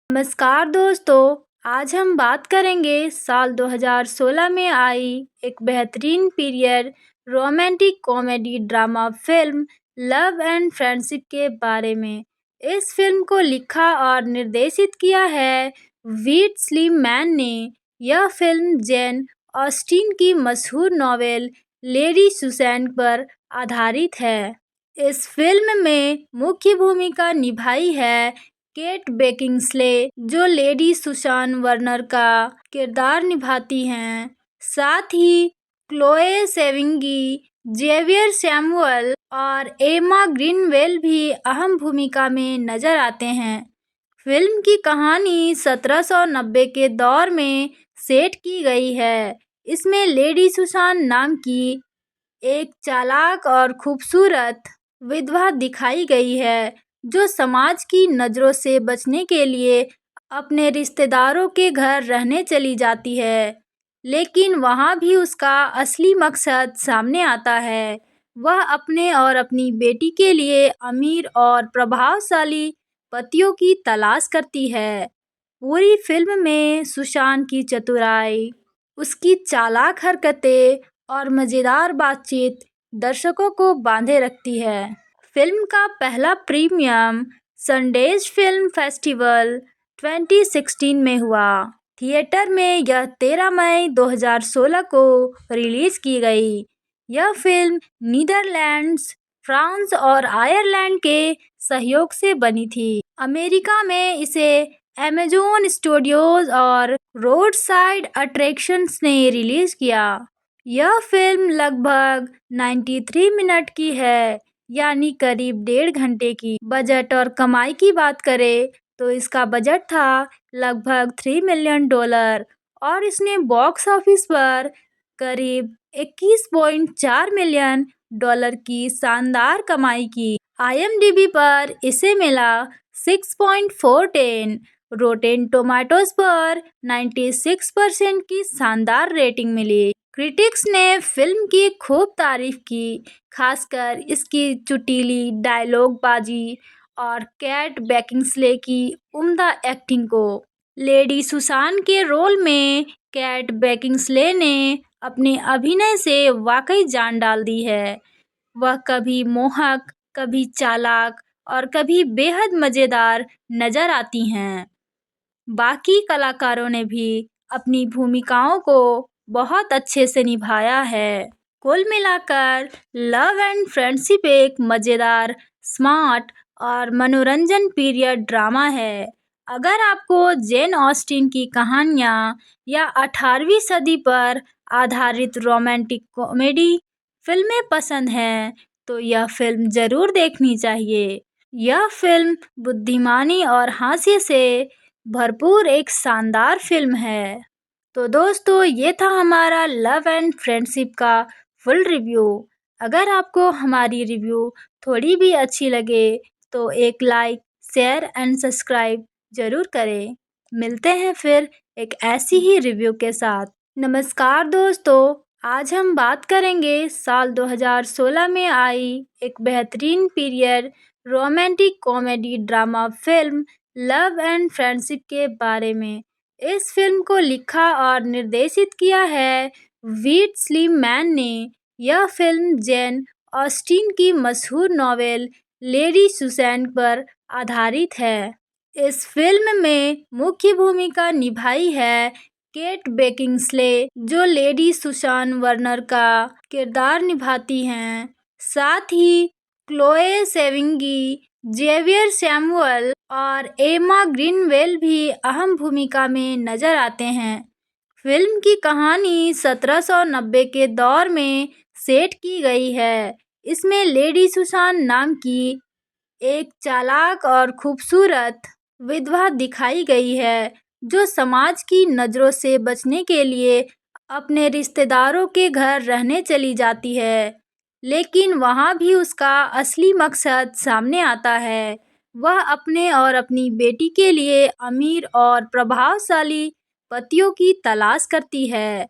नमस्कार दोस्तों, आज हम बात करेंगे साल 2016 में आई एक बेहतरीन period romantic comedy drama film love and friendship के बारे में। इस फिल्म को लिखा और निर्देशित किया है वीट स्लीमैन ने। यह फिल्म जेन ऑस्टिन की मशहूर नॉवेल लेडी सुसैन पर आधारित है। इस फिल्म में मुख्य भूमिका निभाई है केट बेकिंसले, जो लेडी सुसान वर्नर का किरदार निभाती हैं। साथ ही क्लोए सेविंगी, जेवियर सैमुअल और एमा ग्रीनवेल भी अहम भूमिका में नजर आते हैं। फिल्म की कहानी 1790 के दौर में सेट की गई है। इसमें लेडी सुसान नाम की एक चालाक और खूबसूरत विधवा दिखाई गई है, जो समाज की नज़रों से बचने के लिए अपने रिश्तेदारों के घर रहने चली जाती है। लेकिन वहाँ भी उसका असली मकसद सामने आता है। वह अपने और अपनी बेटी के लिए अमीर और प्रभावशाली पतियों की तलाश करती है। पूरी फिल्म में सुशांत की चतुराई, उसकी चालाक हरकतें और मज़ेदार बातचीत दर्शकों को बांधे रखती है। फिल्म का पहला प्रीमियम सनडेज फिल्म फेस्टिवल 2016 में हुआ। थिएटर में यह 13 मई 2016 को रिलीज की गई। यह फिल्म नीदरलैंड्स, फ्रांस और आयरलैंड के सहयोग से बनी थी। अमेरिका में इसे अमेज़न स्टूडियोज और रोड साइड अट्रैक्शंस ने रिलीज किया। यह फिल्म लगभग 93 मिनट की है, यानी करीब 1.5 घंटे की। बजट और कमाई की बात करें तो इसका बजट था लगभग $3 मिलियन और इसने बॉक्स ऑफिस पर करीब $21.4 मिलियन की शानदार कमाई की। IMDb पर इसे मिला 6.410, रोटेन टोमेटोज पर 96% की शानदार रेटिंग मिली। क्रिटिक्स ने फिल्म की खूब तारीफ की, खासकर इसकी चुटीली डायलॉगबाजी और कैट बेकिंसले की उम्दा एक्टिंग को। लेडी सुसान के रोल में कैट बेकिंसले ने अपने अभिनय से वाकई जान डाल दी है। वह कभी मोहक, कभी चालाक और कभी बेहद मज़ेदार नजर आती हैं। बाकी कलाकारों ने भी अपनी भूमिकाओं को बहुत अच्छे से निभाया है। कुल मिलाकर लव एंड फ्रेंडशिप एक मज़ेदार, स्मार्ट और मनोरंजन पीरियड ड्रामा है। अगर आपको जेन ऑस्टिन की कहानियाँ या 18वीं सदी पर आधारित रोमांटिक कॉमेडी फिल्में पसंद हैं, तो यह फिल्म ज़रूर देखनी चाहिए। यह फिल्म बुद्धिमानी और हास्य से भरपूर एक शानदार फिल्म है। तो दोस्तों, ये था हमारा लव एंड फ्रेंडशिप का फुल रिव्यू। अगर आपको हमारी रिव्यू थोड़ी भी अच्छी लगे तो एक लाइक, शेयर एंड सब्सक्राइब ज़रूर करें। मिलते हैं फिर एक ऐसी ही रिव्यू के साथ। नमस्कार दोस्तों, आज हम बात करेंगे साल 2016 में आई एक बेहतरीन period romantic comedy drama film love and friendship के बारे में। इस फिल्म को लिखा और निर्देशित किया है वीट स्लीमैन ने। यह फिल्म जेन ऑस्टिन की मशहूर नॉवेल लेडी सुसैन पर आधारित है। इस फिल्म में मुख्य भूमिका निभाई है केट बेकिंसले, जो लेडी सुसान वर्नर का किरदार निभाती हैं। साथ ही क्लोए सेविंगी, जेवियर सैमुअल और एमा ग्रीनवेल भी अहम भूमिका में नजर आते हैं। फिल्म की कहानी 1790 के दौर में सेट की गई है। इसमें लेडी सुसान नाम की एक चालाक और खूबसूरत विधवा दिखाई गई है, जो समाज की नज़रों से बचने के लिए अपने रिश्तेदारों के घर रहने चली जाती है। लेकिन वहाँ भी उसका असली मकसद सामने आता है। वह अपने और अपनी बेटी के लिए अमीर और प्रभावशाली पतियों की तलाश करती है।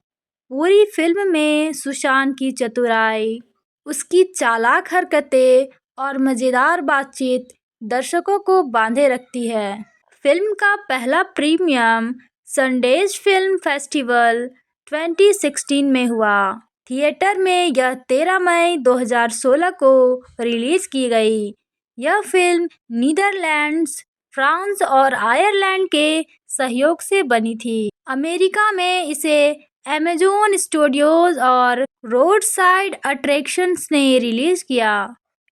पूरी फिल्म में सुशांत की चतुराई, उसकी चालाक हरकतें और मज़ेदार बातचीत दर्शकों को बांधे रखती है। फिल्म का पहला प्रीमियर सनडेज फिल्म फेस्टिवल 2016 में हुआ। थिएटर में यह 13 मई 2016 को रिलीज की गई। यह फिल्म नीदरलैंड्स, फ्रांस और आयरलैंड के सहयोग से बनी थी। अमेरिका में इसे अमेज़न स्टूडियोज और रोड साइड अट्रैक्शंस ने रिलीज किया।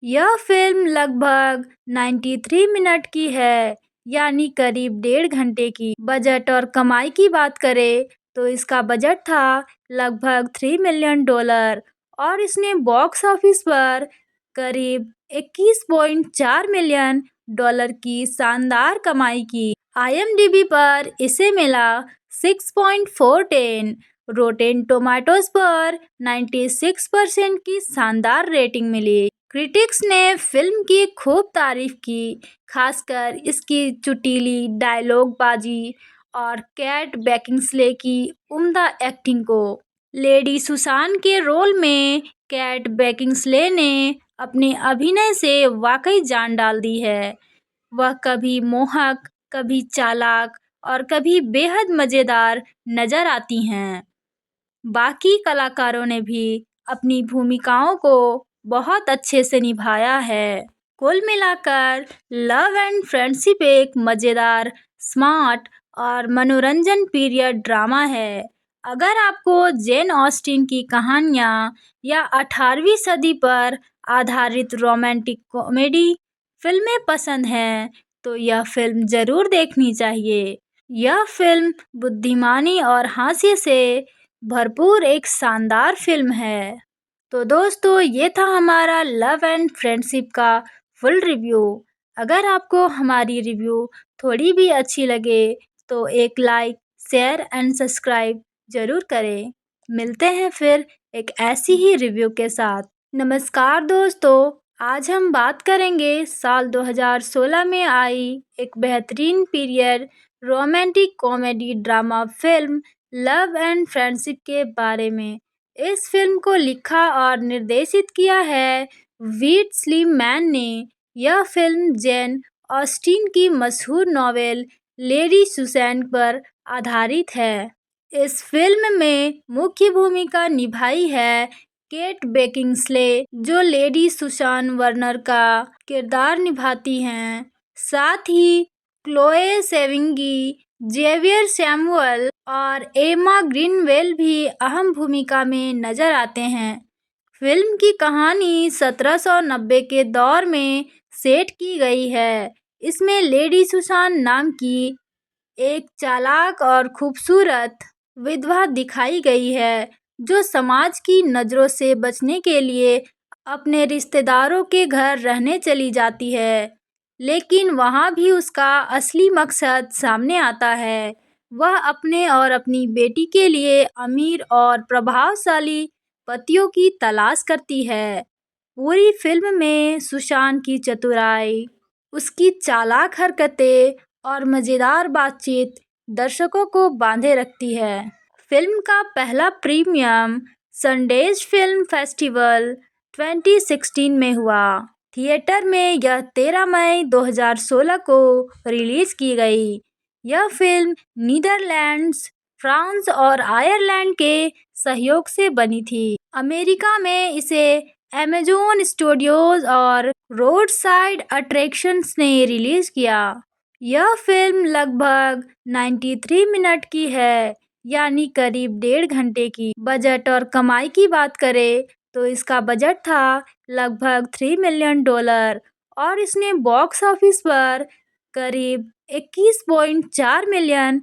यह फिल्म लगभग 93 मिनट की है, यानी करीब 1.5 घंटे की। बजट और कमाई की बात करें तो इसका बजट था लगभग $3 मिलियन और इसने बॉक्स ऑफिस पर करीब $21.4 मिलियन की शानदार कमाई की। IMDb पर इसे मिला 6.4, रोटेन टोमेटोज पर 96% की शानदार रेटिंग मिली। क्रिटिक्स ने फिल्म की खूब तारीफ की, खासकर इसकी चुटीली डायलॉगबाजी और केट बेकिंसले की उम्दा एक्टिंग को। लेडी सुसान के रोल में केट बेकिंसले ने अपने अभिनय से वाकई जान डाल दी है। वह कभी मोहक, कभी चालाक और कभी बेहद मजेदार नजर आती हैं। बाकी कलाकारों ने भी अपनी भूमिकाओं को बहुत अच्छे से निभाया है। कुल मिलाकर लव एंड फ्रेंडशिप एक मजेदार, स्मार्ट और मनोरंजन पीरियड ड्रामा है। अगर आपको जेन ऑस्टिन की कहानियाँ या 18वीं सदी पर आधारित रोमांटिक कॉमेडी फिल्में पसंद हैं, तो यह फिल्म जरूर देखनी चाहिए। यह फिल्म बुद्धिमानी और हास्य से भरपूर एक शानदार फिल्म है। तो दोस्तों, ये था हमारा लव एंड फ्रेंडशिप का फुल रिव्यू। अगर आपको हमारी रिव्यू थोड़ी भी अच्छी लगे तो एक लाइक, शेयर एंड सब्सक्राइब जरूर करें। मिलते हैं फिर एक ऐसी ही रिव्यू के साथ। नमस्कार दोस्तों, आज हम बात करेंगे साल 2016 में आई एक बेहतरीन period romantic comedy drama film love and friendship के बारे में। इस फिल्म को लिखा और निर्देशित किया है वीट स्लीमैन ने। यह फिल्म जेन ऑस्टिन की मशहूर नॉवेल लेडी सुसैन पर आधारित है। इस फिल्म में मुख्य भूमिका निभाई है केट बेकिंसले, जो लेडी सुसान वर्नर का किरदार निभाती हैं। साथ ही क्लोए सेविंगी, जेवियर सैमुअल और एमा ग्रीनवेल भी अहम भूमिका में नजर आते हैं। फिल्म की कहानी 1790 के दौर में सेट की गई है। इसमें लेडी सुसान नाम की एक चालाक और खूबसूरत विधवा दिखाई गई है, जो समाज की नज़रों से बचने के लिए अपने रिश्तेदारों के घर रहने चली जाती है। लेकिन वहाँ भी उसका असली मकसद सामने आता है। वह अपने और अपनी बेटी के लिए अमीर और प्रभावशाली पतियों की तलाश करती है। पूरी फिल्म में सुशांत की चतुराई, उसकी चालाक हरकतें और मज़ेदार बातचीत दर्शकों को बांधे रखती है। फिल्म का पहला प्रीमियर सनडेज फिल्म फेस्टिवल 2016 में हुआ। थिएटर में यह 13 मई 2016 को रिलीज की गई। यह फिल्म नीदरलैंड्स, फ्रांस और आयरलैंड के सहयोग से बनी थी। अमेरिका में इसे अमेज़न स्टूडियोज और रोड साइड अट्रैक्शंस ने रिलीज किया। यह फिल्म लगभग 93 मिनट की है, यानी करीब 1.5 घंटे की। बजट और कमाई की बात करें तो इसका बजट था लगभग $3 मिलियन और इसने बॉक्स ऑफिस पर करीब $21.4 मिलियन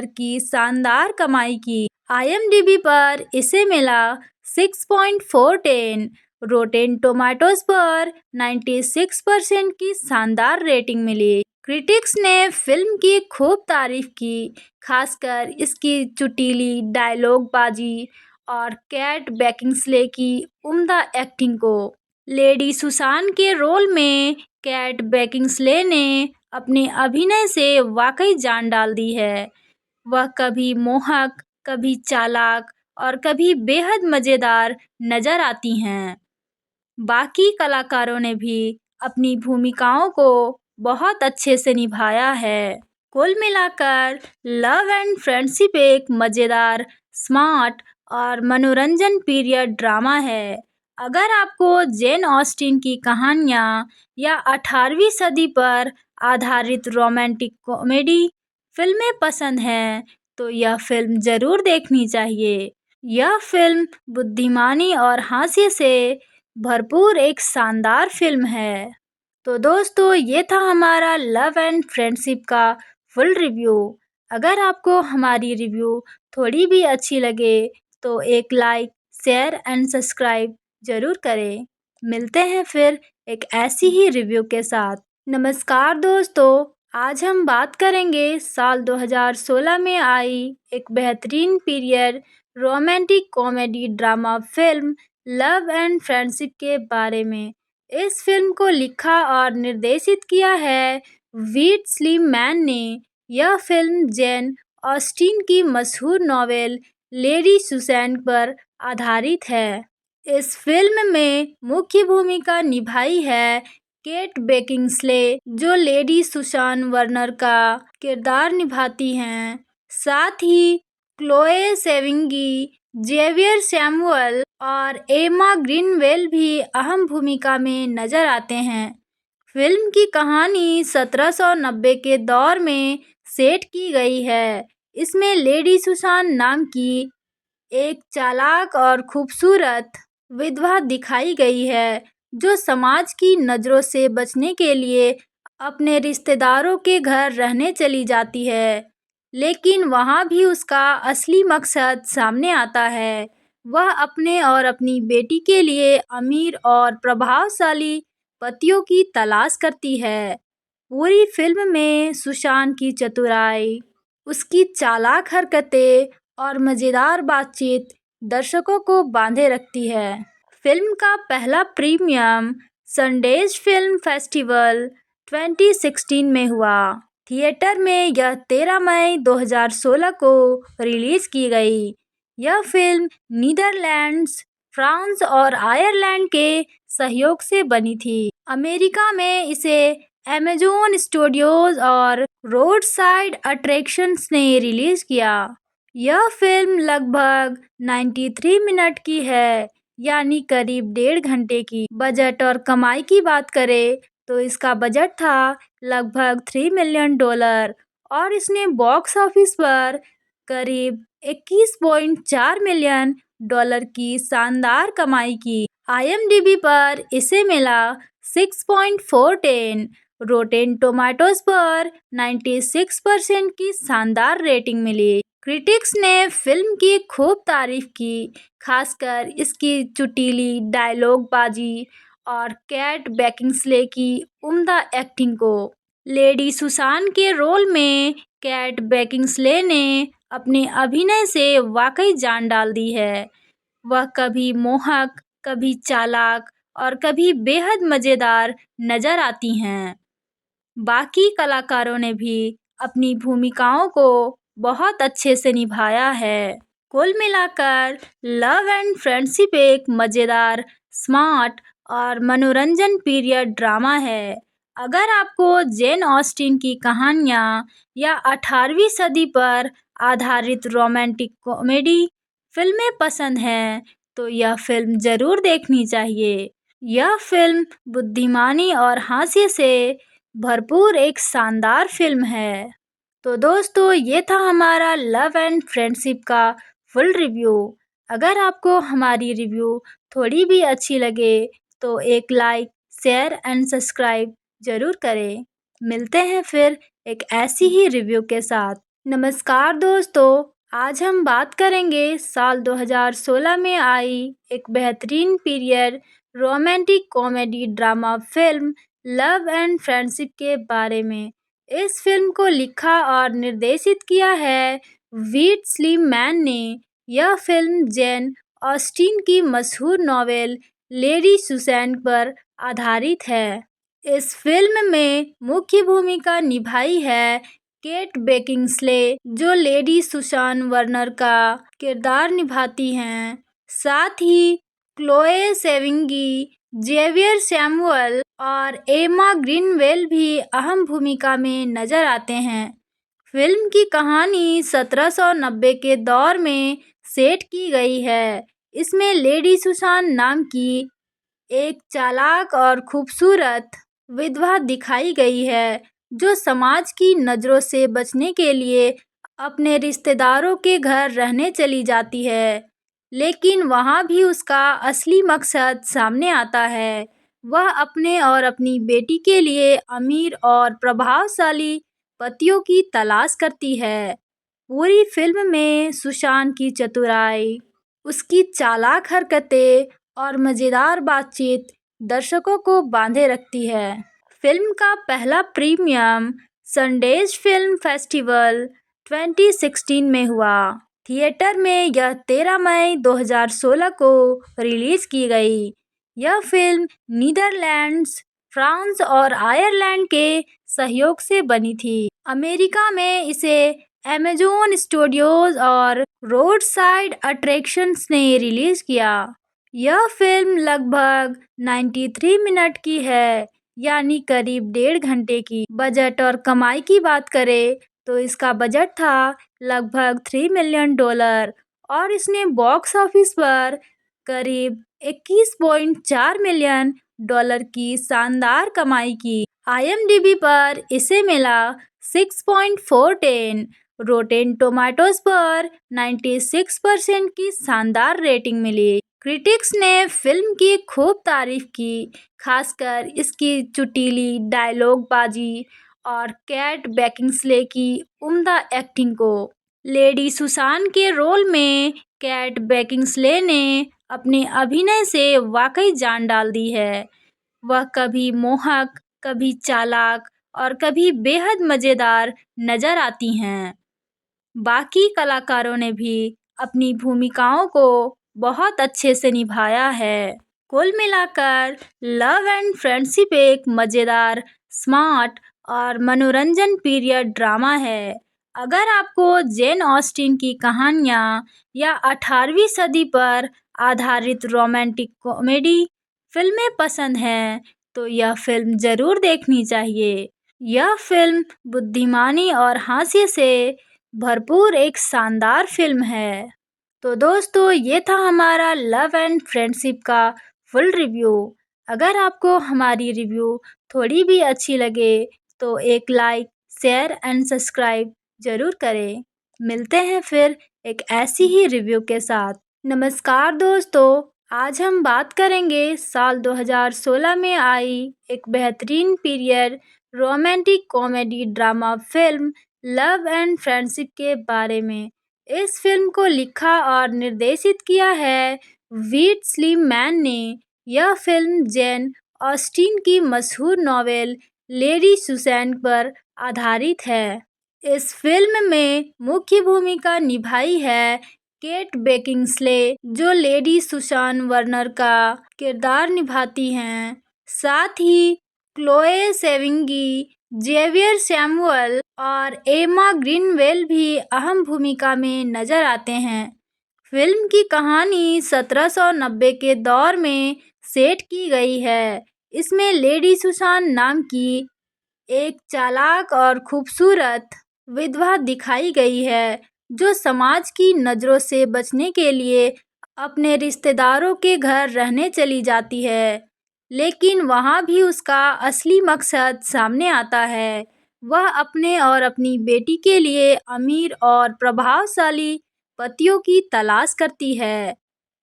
की शानदार कमाई की। IMDb पर इसे मिला 6.4, रोटेन टोमेटोज पर 96% की शानदार रेटिंग मिली। क्रिटिक्स ने फिल्म की खूब तारीफ की, खासकर इसकी चुटीली डायलॉगबाजी और केट बेकिंसले की उम्दा एक्टिंग को। लेडी सुसान के रोल में केट बेकिंसले ने अपने अभिनय से वाकई जान डाल दी है। वह कभी मोहक, कभी चालाक और कभी बेहद मजेदार नजर आती हैं। बाकी कलाकारों ने भी अपनी भूमिकाओं को बहुत अच्छे से निभाया है। कुल मिलाकर लव एंड फ्रेंडशिप एक मज़ेदार, स्मार्ट और मनोरंजन पीरियड ड्रामा है। अगर आपको जेन ऑस्टिन की कहानियाँ या 18वीं सदी पर आधारित रोमांटिक कॉमेडी फिल्में पसंद हैं, तो यह फ़िल्म ज़रूर देखनी चाहिए। यह फ़िल्म बुद्धिमानी और हास्य से भरपूर एक शानदार फ़िल्म है। तो दोस्तों, ये था हमारा लव एंड फ्रेंडशिप का फुल रिव्यू। अगर आपको हमारी रिव्यू थोड़ी भी अच्छी लगे तो एक लाइक, शेयर एंड सब्सक्राइब ज़रूर करें। मिलते हैं फिर एक ऐसी ही रिव्यू के साथ। नमस्कार दोस्तों, आज हम बात करेंगे साल 2016 में आई एक बेहतरीन period romantic comedy drama film love and friendship के बारे में। इस फिल्म को लिखा और निर्देशित किया है वीट स्लीमैन ने। यह फिल्म जेन ऑस्टिन की मशहूर नॉवेल लेडी सुसैन पर आधारित है। इस फिल्म में मुख्य भूमिका निभाई है केट बेकिंसले, जो लेडी सुसान वर्नर का किरदार निभाती हैं। साथ ही क्लोए सेविंगी, जेवियर सैमुअल और एमा ग्रीनवेल भी अहम भूमिका में नजर आते हैं। फिल्म की कहानी 1790 के दौर में सेट की गई है। इसमें लेडी सुसान नाम की एक चालाक और खूबसूरत विधवा दिखाई गई है, जो समाज की नज़रों से बचने के लिए अपने रिश्तेदारों के घर रहने चली जाती है। लेकिन वहाँ भी उसका असली मकसद सामने आता है। वह अपने और अपनी बेटी के लिए अमीर और प्रभावशाली पतियों की तलाश करती है। पूरी फिल्म में सुशांत की चतुराई, उसकी चालाक हरकतें और मज़ेदार बातचीत दर्शकों को बांधे रखती है। फिल्म का पहला प्रीमियम सनडेज फिल्म फेस्टिवल 2016 में हुआ। थिएटर में यह 13 मई 2016 को रिलीज की गई। यह फिल्म नीदरलैंड्स, फ्रांस और आयरलैंड के सहयोग से बनी थी। अमेरिका में इसे अमेज़न स्टूडियोज और रोड साइड अट्रैक्शंस ने रिलीज किया। यह फिल्म लगभग 93 मिनट की है, यानी करीब 1.5 घंटे की। बजट और कमाई की बात करें तो इसका बजट था लगभग $3 मिलियन और इसने बॉक्स ऑफिस पर करीब $21.4 मिलियन की शानदार कमाई की। IMDb पर इसे मिला 6.410, रोटेन टोमेटोज पर 96% की शानदार रेटिंग मिली। क्रिटिक्स ने फिल्म की खूब तारीफ की, खासकर इसकी चुटीली डायलॉगबाजी और कैट बेकिंसले की उम्दा एक्टिंग को। लेडी सुसान के रोल में कैट बेकिंसले ने अपने अभिनय से वाकई जान डाल दी है। वह कभी मोहक, कभी चालाक और कभी बेहद मज़ेदार नजर आती हैं। बाकी कलाकारों ने भी अपनी भूमिकाओं को बहुत अच्छे से निभाया है। कुल मिलाकर लव एंड फ्रेंडशिप एक मज़ेदार, स्मार्ट और मनोरंजन पीरियड ड्रामा है। अगर आपको जेन ऑस्टिन की कहानियाँ या 18वीं सदी पर आधारित रोमांटिक कॉमेडी फिल्में पसंद हैं, तो यह फ़िल्म ज़रूर देखनी चाहिए। यह फ़िल्म बुद्धिमानी और हास्य से भरपूर एक शानदार फ़िल्म है। तो दोस्तों, ये था हमारा लव एंड फ्रेंडशिप का फुल रिव्यू। अगर आपको हमारी रिव्यू थोड़ी भी अच्छी लगे तो एक लाइक, शेयर एंड सब्सक्राइब ज़रूर करें। मिलते हैं फिर एक ऐसी ही रिव्यू के साथ। नमस्कार दोस्तों, आज हम बात करेंगे साल 2016 में आई एक बेहतरीन period romantic comedy drama film love and friendship के बारे में। इस फिल्म को लिखा और निर्देशित किया है वीट स्लीमैन ने। यह फिल्म जेन ऑस्टिन की मशहूर नॉवेल लेडी सुसैन पर आधारित है। इस फिल्म में मुख्य भूमिका निभाई है केट बेकिंसले, जो लेडी सुसान वर्नर का किरदार निभाती हैं। साथ ही क्लोए सेविंगी, जेवियर सैमुअल और एमा ग्रीनवेल भी अहम भूमिका में नजर आते हैं। फिल्म की कहानी 1790 के दौर में सेट की गई है। इसमें लेडी सुसान नाम की एक चालाक और खूबसूरत विधवा दिखाई गई है, जो समाज की नज़रों से बचने के लिए अपने रिश्तेदारों के घर रहने चली जाती है। लेकिन वहाँ भी उसका असली मकसद सामने आता है। वह अपने और अपनी बेटी के लिए अमीर और प्रभावशाली पतियों की तलाश करती है। पूरी फिल्म में सुशांत की चतुराई, उसकी चालाक हरकतें और मज़ेदार बातचीत दर्शकों को बांधे रखती है। फिल्म का पहला प्रीमियम सनडेज फिल्म फेस्टिवल 2016 में हुआ। थिएटर में यह 13 मई 2016 को रिलीज की गई। यह फिल्म नीदरलैंड्स, फ्रांस और आयरलैंड के सहयोग से बनी थी। अमेरिका में इसे अमेज़न स्टूडियोज और रोड साइड अट्रैक्शंस ने रिलीज किया। यह फिल्म लगभग 93 मिनट की है, यानी करीब 1.5 घंटे की। बजट और कमाई की बात करें तो इसका बजट था लगभग $3 मिलियन और इसने बॉक्स ऑफिस पर करीब $21.4 मिलियन की शानदार कमाई की। IMDb पर इसे मिला 6.410, रोटेन टोमेटोज पर 96% की शानदार रेटिंग मिली। क्रिटिक्स ने फिल्म की खूब तारीफ की, खासकर इसकी चुटीली डायलॉगबाजी और कैट बेकिंसले की उम्दा एक्टिंग को। लेडी सुसान के रोल में कैट बेकिंसले ने अपने अभिनय से वाकई जान डाल दी है। वह कभी मोहक, कभी चालाक और कभी बेहद मज़ेदार नजर आती हैं। बाकी कलाकारों ने भी अपनी भूमिकाओं को बहुत अच्छे से निभाया है। कुल मिलाकर लव एंड फ्रेंडशिप एक मज़ेदार, स्मार्ट और मनोरंजन पीरियड ड्रामा है। अगर आपको जेन ऑस्टिन की कहानियाँ या 18वीं सदी पर आधारित रोमांटिक कॉमेडी फिल्में पसंद हैं, तो यह फिल्म ज़रूर देखनी चाहिए। यह फिल्म बुद्धिमानी और हास्य से भरपूर एक शानदार फिल्म है। तो दोस्तों, ये था हमारा लव एंड फ्रेंडशिप का फुल रिव्यू। अगर आपको हमारी रिव्यू थोड़ी भी अच्छी लगे तो एक लाइक, शेयर एंड सब्सक्राइब ज़रूर करें। मिलते हैं फिर एक ऐसी ही रिव्यू के साथ। नमस्कार दोस्तों, आज हम बात करेंगे साल 2016 में आई एक बेहतरीन period romantic comedy drama film love and friendship के बारे में। इस फिल्म को लिखा और निर्देशित किया है वीट स्लीमैन ने। यह फिल्म जेन ऑस्टिन की मशहूर नॉवेल लेडी सुसैन पर आधारित है। इस फिल्म में मुख्य भूमिका निभाई है केट बेकिंसले, जो लेडी सुसान वर्नर का किरदार निभाती हैं। साथ ही क्लोए सेविंगी, जेवियर सैमुअल और एमा ग्रीनवेल भी अहम भूमिका में नजर आते हैं। फिल्म की कहानी 1790 के दौर में सेट की गई है। इसमें लेडी सुसान नाम की एक चालाक और खूबसूरत विधवा दिखाई गई है, जो समाज की नज़रों से बचने के लिए अपने रिश्तेदारों के घर रहने चली जाती है। लेकिन वहाँ भी उसका असली मकसद सामने आता है। वह अपने और अपनी बेटी के लिए अमीर और प्रभावशाली पतियों की तलाश करती है।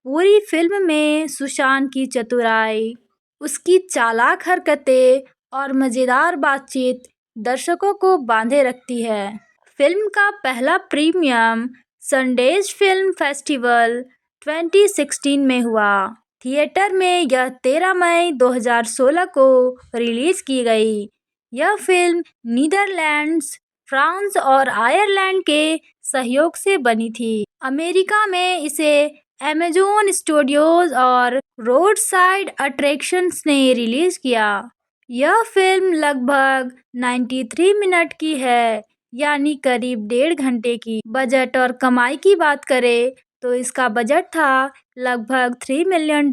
पूरी फिल्म में सुशांत की चतुराई, उसकी चालाक हरकतें और मज़ेदार बातचीत दर्शकों को बांधे रखती है। फिल्म का पहला प्रीमियम सनडेज फिल्म फेस्टिवल 2016 में हुआ। थिएटर में यह 13 मई 2016 को रिलीज की गई। यह फिल्म नीदरलैंड्स, फ्रांस और आयरलैंड के सहयोग से बनी थी। अमेरिका में इसे अमेज़न स्टूडियोज और रोड साइड अट्रैक्शंस ने रिलीज किया। यह फिल्म लगभग 93 मिनट की है, यानी करीब 1.5 घंटे की। बजट और कमाई की बात करें तो इसका बजट था लगभग $3 मिलियन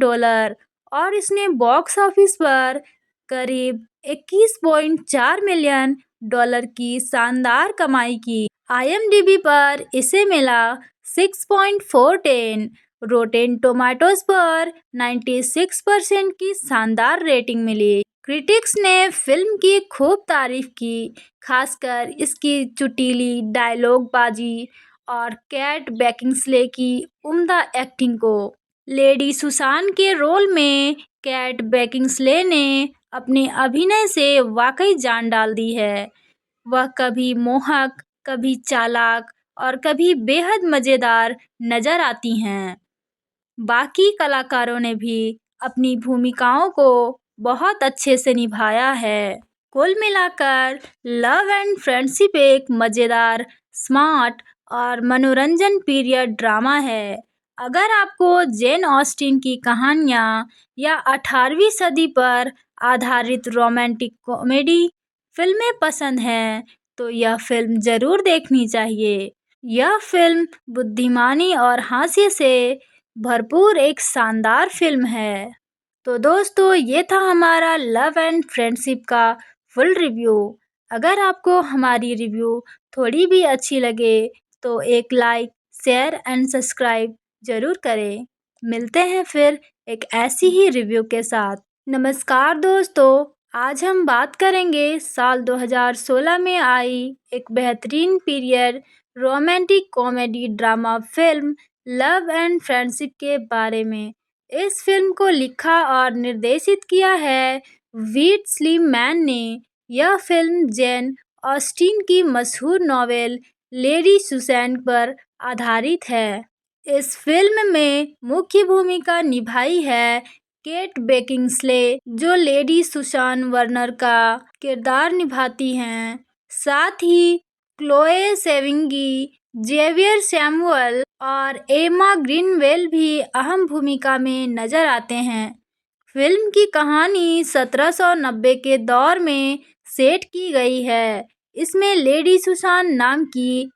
और इसने बॉक्स ऑफिस पर करीब 21.4 मिलियन डॉलर की शानदार कमाई की। IMDb पर इसे मिला 6.410। रोटेन टोमेटोज पर 96% की शानदार रेटिंग मिली। क्रिटिक्स ने फिल्म की खूब तारीफ की, खासकर इसकी चुटीली डायलॉगबाजी और कैट बेकिंसले की उम्दा एक्टिंग को। लेडी सुसान के रोल में कैट बेकिंसले ने अपने अभिनय से वाकई जान डाल दी है। वह कभी मोहक, कभी चालाक और कभी बेहद मजेदार नजर आती हैं। बाकी कलाकारों ने भी अपनी भूमिकाओं को बहुत अच्छे से निभाया है। कुल मिलाकर लव एंड फ्रेंडशिप एक मजेदार, स्मार्ट और मनोरंजन पीरियड ड्रामा है। अगर आपको जेन ऑस्टिन की कहानियाँ या 18वीं सदी पर आधारित रोमांटिक कॉमेडी फिल्में पसंद हैं, तो यह फिल्म जरूर देखनी चाहिए। यह फिल्म बुद्धिमानी और हास्य से भरपूर एक शानदार फिल्म है। तो दोस्तों, ये था हमारा लव एंड फ्रेंडशिप का फुल रिव्यू। अगर आपको हमारी रिव्यू थोड़ी भी अच्छी लगे तो एक लाइक, शेयर एंड सब्सक्राइब जरूर करें। मिलते हैं फिर एक ऐसी ही रिव्यू के साथ। नमस्कार दोस्तों, आज हम बात करेंगे साल 2016 में आई एक बेहतरीन period romantic comedy drama film love and friendship के बारे में। इस फिल्म को लिखा और निर्देशित किया है वीट स्लीमैन ने। यह फिल्म जेन ऑस्टिन की मशहूर नॉवेल लेडी सुसैन पर आधारित है। इस फिल्म में मुख्य भूमिका निभाई है केट बेकिंसले, जो लेडी सुसान वर्नर का किरदार निभाती हैं। साथ ही क्लोए सेविंगी, जेवियर सैमुअल और एमा ग्रीनवेल भी अहम भूमिका में नजर आते हैं। फिल्म की कहानी 1790 के दौर में सेट की गई है। इसमें लेडी सुसान नाम की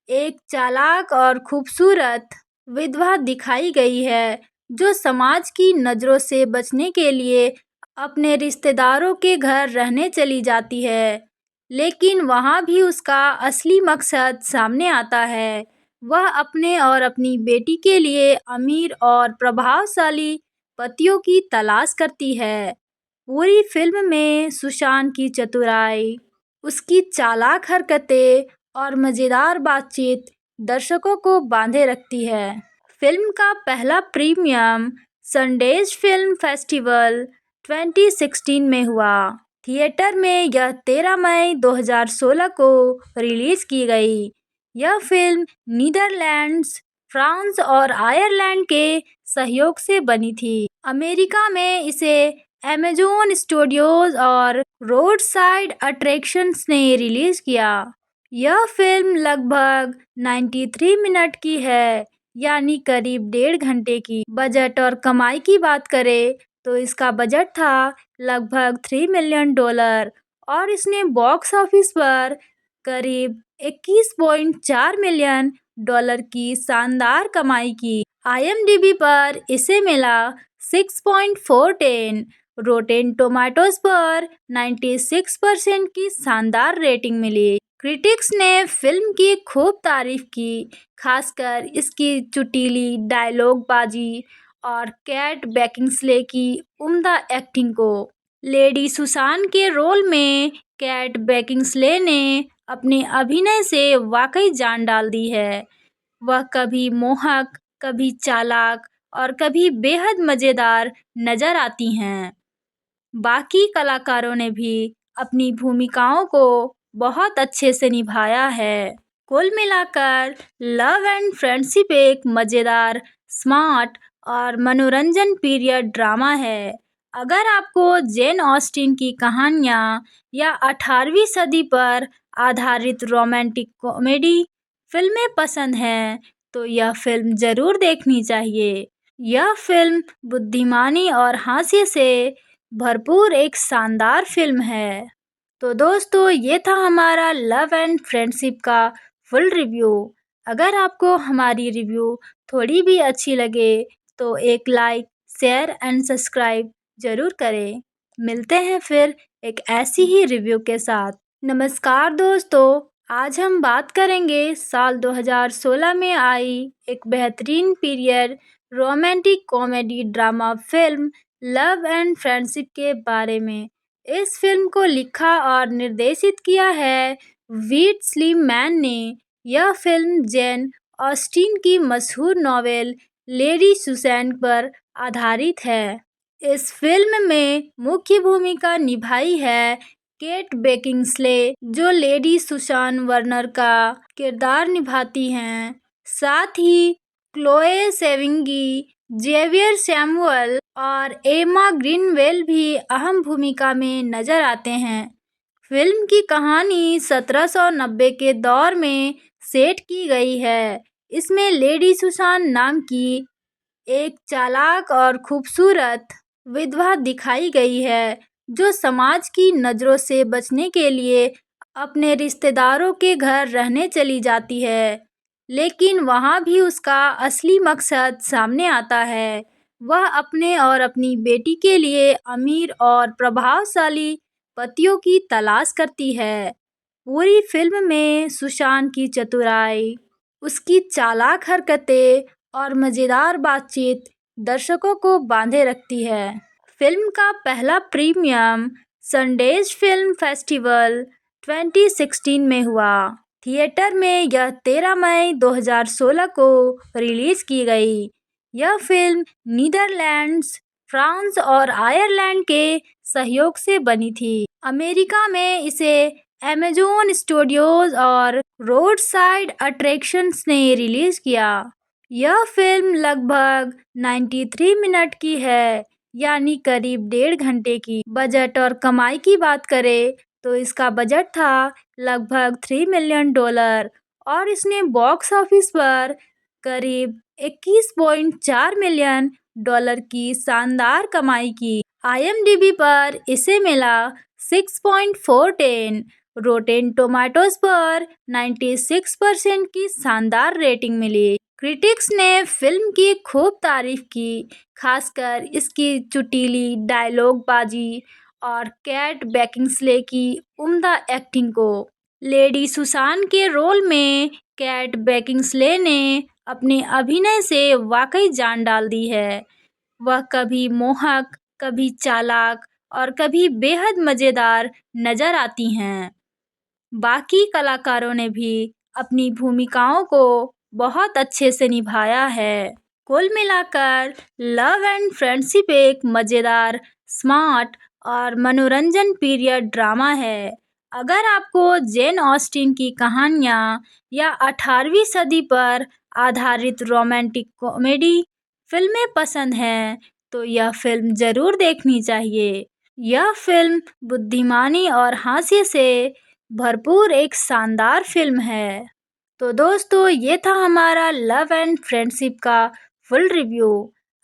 एक चालाक और खूबसूरत विधवा दिखाई गई है, जो समाज की नज़रों से बचने के लिए अपने रिश्तेदारों के घर रहने चली जाती है। लेकिन वहाँ भी उसका असली मकसद सामने आता है। वह अपने और अपनी बेटी के लिए अमीर और प्रभावशाली पतियों की तलाश करती है। पूरी फिल्म में सुशांत की चतुराई, उसकी चालाक हरकतें और मज़ेदार बातचीत दर्शकों को बांधे रखती है। फिल्म का पहला प्रीमियम सनडेज फिल्म फेस्टिवल 2016 में हुआ। थिएटर में यह 13 मई 2016 को रिलीज की गई। यह फिल्म नीदरलैंड्स, फ्रांस और आयरलैंड के सहयोग से बनी थी। अमेरिका में इसे अमेज़न स्टूडियोज और रोड साइड अट्रैक्शंस ने रिलीज किया। यह फिल्म लगभग 93 मिनट की है, यानी करीब 1.5 घंटे की। बजट और कमाई की बात करें तो इसका बजट था लगभग $3 मिलियन और इसने बॉक्स ऑफिस पर करीब 21.4 मिलियन डॉलर की शानदार कमाई की। IMDb पर इसे मिला 6.410। रोटेन टोमेटोज पर 96% की शानदार रेटिंग मिली। क्रिटिक्स ने फिल्म की खूब तारीफ की, खासकर इसकी चुटीली डायलॉगबाजी और कैट बेकिंसले की उम्दा एक्टिंग को। लेडी सुसान के रोल में कैट बेकिंसले ने अपने अभिनय से वाकई जान डाल दी है। वह कभी मोहक, कभी चालाक और कभी बेहद मजेदार नजर आती हैं। बाकी कलाकारों ने भी अपनी भूमिकाओं को बहुत अच्छे से निभाया है। कुल मिलाकर लव एंड फ्रेंडशिप एक मजेदार, स्मार्ट और मनोरंजन पीरियड ड्रामा है। अगर आपको जेन ऑस्टिन की कहानियाँ या 18वीं सदी पर आधारित रोमांटिक कॉमेडी फिल्में पसंद हैं, तो यह फिल्म जरूर देखनी चाहिए। यह फिल्म बुद्धिमानी और हास्य से भरपूर एक शानदार फिल्म है। तो दोस्तों, ये था हमारा लव एंड फ्रेंडशिप का फुल रिव्यू। अगर आपको हमारी रिव्यू थोड़ी भी अच्छी लगे तो एक लाइक, शेयर एंड सब्सक्राइब जरूर करें। मिलते हैं फिर एक ऐसी ही रिव्यू के साथ। नमस्कार दोस्तों, आज हम बात करेंगे साल 2016 में आई एक बेहतरीन period romantic comedy drama film love and friendship के बारे में। इस फिल्म को लिखा और निर्देशित किया है वीट स्लीमैन ने। यह फिल्म जेन ऑस्टिन की मशहूर नॉवेल लेडी सुसैन पर आधारित है। इस फिल्म में मुख्य भूमिका निभाई है केट बेकिंसले, जो लेडी सुसान वर्नर का किरदार निभाती हैं। साथ ही क्लोए सेविंगी, जेवियर सैमुअल और एमा ग्रीनवेल भी अहम भूमिका में नजर आते हैं। फिल्म की कहानी 1790 के दौर में सेट की गई है। इसमें लेडी सुसान नाम की एक चालाक और खूबसूरत विधवा दिखाई गई है, जो समाज की नज़रों से बचने के लिए अपने रिश्तेदारों के घर रहने चली जाती है। लेकिन वहाँ भी उसका असली मकसद सामने आता है। वह अपने और अपनी बेटी के लिए अमीर और प्रभावशाली पतियों की तलाश करती है। पूरी फिल्म में सुशांत की चतुराई, उसकी चालाक हरकतें और मज़ेदार बातचीत दर्शकों को बांधे रखती है। फिल्म का पहला प्रीमियम सनडेज फिल्म फेस्टिवल 2016 में हुआ। थिएटर में यह 13 मई 2016 को रिलीज की गई। यह फिल्म नीदरलैंड्स, फ्रांस और आयरलैंड के सहयोग से बनी थी। अमेरिका में इसे अमेज़न स्टूडियोज और रोडसाइड अट्रैक्शंस ने रिलीज किया। यह फिल्म लगभग 93 मिनट की है, यानी करीब 1.5 घंटे की। बजट और कमाई की बात करें तो इसका बजट था लगभग $3 मिलियन और इसने बॉक्स ऑफिस पर करीब $21.4 मिलियन की शानदार कमाई की। IMDb पर इसे मिला 6.410, रोटेन टोमेटोज पर 96% की शानदार रेटिंग मिली। क्रिटिक्स ने फिल्म की खूब तारीफ की, खासकर इसकी चुटीली डायलॉगबाजी और कैट बेकिंसले की उम्दा एक्टिंग को। लेडी सुसान के रोल में कैट बेकिंसले ने अपने अभिनय से वाकई जान डाल दी है। वह कभी मोहक, कभी चालाक और कभी बेहद मज़ेदार नजर आती हैं। बाकी कलाकारों ने भी अपनी भूमिकाओं को बहुत अच्छे से निभाया है। कुल मिलाकर लव एंड फ्रेंडशिप एक मज़ेदार, स्मार्ट और मनोरंजन पीरियड ड्रामा है। अगर आपको जेन ऑस्टिन की कहानियाँ या 18वीं सदी पर आधारित रोमांटिक कॉमेडी फिल्में पसंद हैं, तो यह फिल्म ज़रूर देखनी चाहिए। यह फिल्म बुद्धिमानी और हास्य से भरपूर एक शानदार फिल्म है। तो दोस्तों, ये था हमारा लव एंड फ्रेंडशिप का फुल रिव्यू।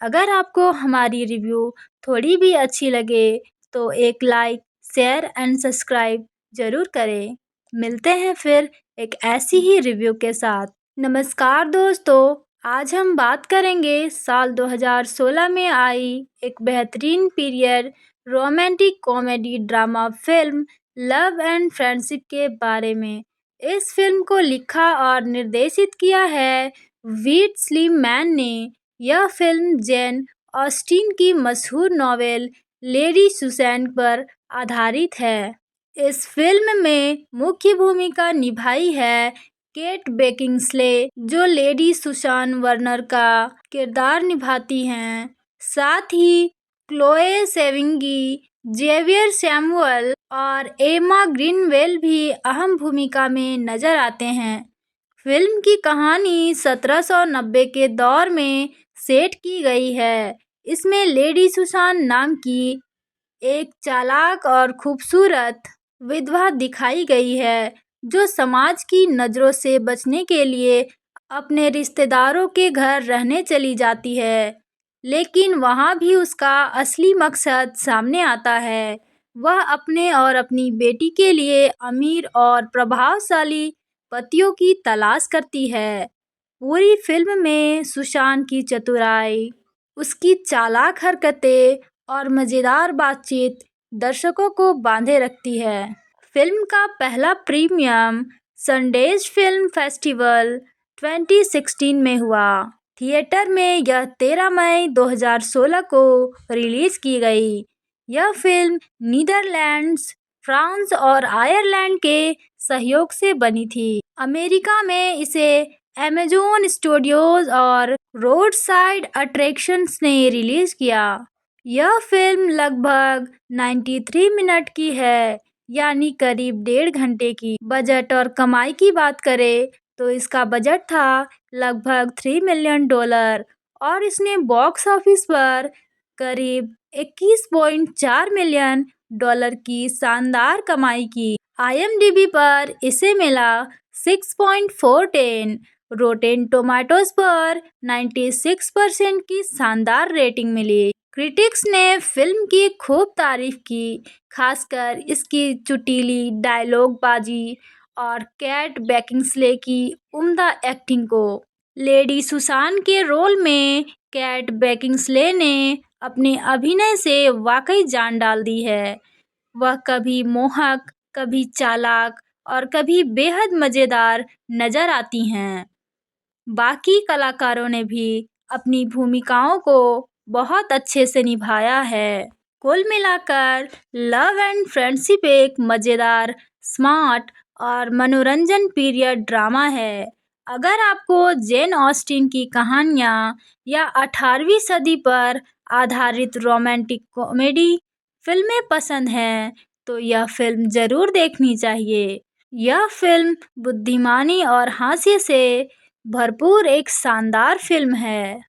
अगर आपको हमारी रिव्यू थोड़ी भी अच्छी लगे तो एक लाइक, शेयर एंड सब्सक्राइब ज़रूर करें। मिलते हैं फिर एक ऐसी ही रिव्यू के साथ। नमस्कार दोस्तों, आज हम बात करेंगे साल 2016 में आई एक बेहतरीन period romantic comedy drama film love and friendship के बारे में। इस फिल्म को लिखा और निर्देशित किया है वीट स्लीमैन ने। यह फिल्म जेन ऑस्टिन की मशहूर नॉवेल लेडी सुसैन पर आधारित है। इस फिल्म में मुख्य भूमिका निभाई है केट बेकिंसले, जो लेडी सुसान वर्नर का किरदार निभाती हैं। साथ ही क्लोए सेविंगी, जेवियर सैमुअल और एमा ग्रीनवेल भी अहम भूमिका में नजर आते हैं। फिल्म की कहानी 1790 के दौर में सेट की गई है। इसमें लेडी सुसान नाम की एक चालाक और खूबसूरत विधवा दिखाई गई है, जो समाज की नज़रों से बचने के लिए अपने रिश्तेदारों के घर रहने चली जाती है। लेकिन वहाँ भी उसका असली मकसद सामने आता है। वह अपने और अपनी बेटी के लिए अमीर और प्रभावशाली पतियों की तलाश करती है। पूरी फिल्म में सुशांत की चतुराई, उसकी चालाक हरकतें और मज़ेदार बातचीत दर्शकों को बांधे रखती है। फिल्म का पहला प्रीमियम सनडेज फिल्म फेस्टिवल 2016 में हुआ। थिएटर में यह 13 मई 2016 को रिलीज की गई। यह फिल्म नीदरलैंड्स, फ्रांस और आयरलैंड के सहयोग से बनी थी। अमेरिका में इसे अमेज़न स्टूडियोज और रोड साइड अट्रैक्शंस ने रिलीज किया। यह फिल्म लगभग 93 मिनट की है, यानी करीब 1.5 घंटे की। बजट और कमाई की बात करें तो इसका बजट था लगभग $3 मिलियन और इसने बॉक्स ऑफिस पर करीब $21.4 मिलियन की शानदार कमाई की। IMDb पर इसे मिला 6.410, रोटेन टोमेटोज पर 96% की शानदार रेटिंग मिली। क्रिटिक्स ने फिल्म की खूब तारीफ की, खासकर इसकी चुटीली डायलॉगबाजी और कैट बेकिंसले की उम्दा एक्टिंग को। लेडी सुसान के रोल में कैट बेकिंसले ने अपने अभिनय से वाकई जान डाल दी है। वह कभी मोहक, कभी चालाक और कभी बेहद मजेदार नजर आती हैं। बाकी कलाकारों ने भी अपनी भूमिकाओं को बहुत अच्छे से निभाया है। कुल मिलाकर लव एंड फ्रेंडशिप एक मजेदार, स्मार्ट और मनोरंजन पीरियड ड्रामा है। अगर आपको जेन ऑस्टिन की कहानियाँ या 18वीं सदी पर आधारित रोमांटिक कॉमेडी फिल्में पसंद हैं, तो यह फिल्म जरूर देखनी चाहिए। यह फिल्म बुद्धिमानी और हास्य से भरपूर एक शानदार फिल्म है।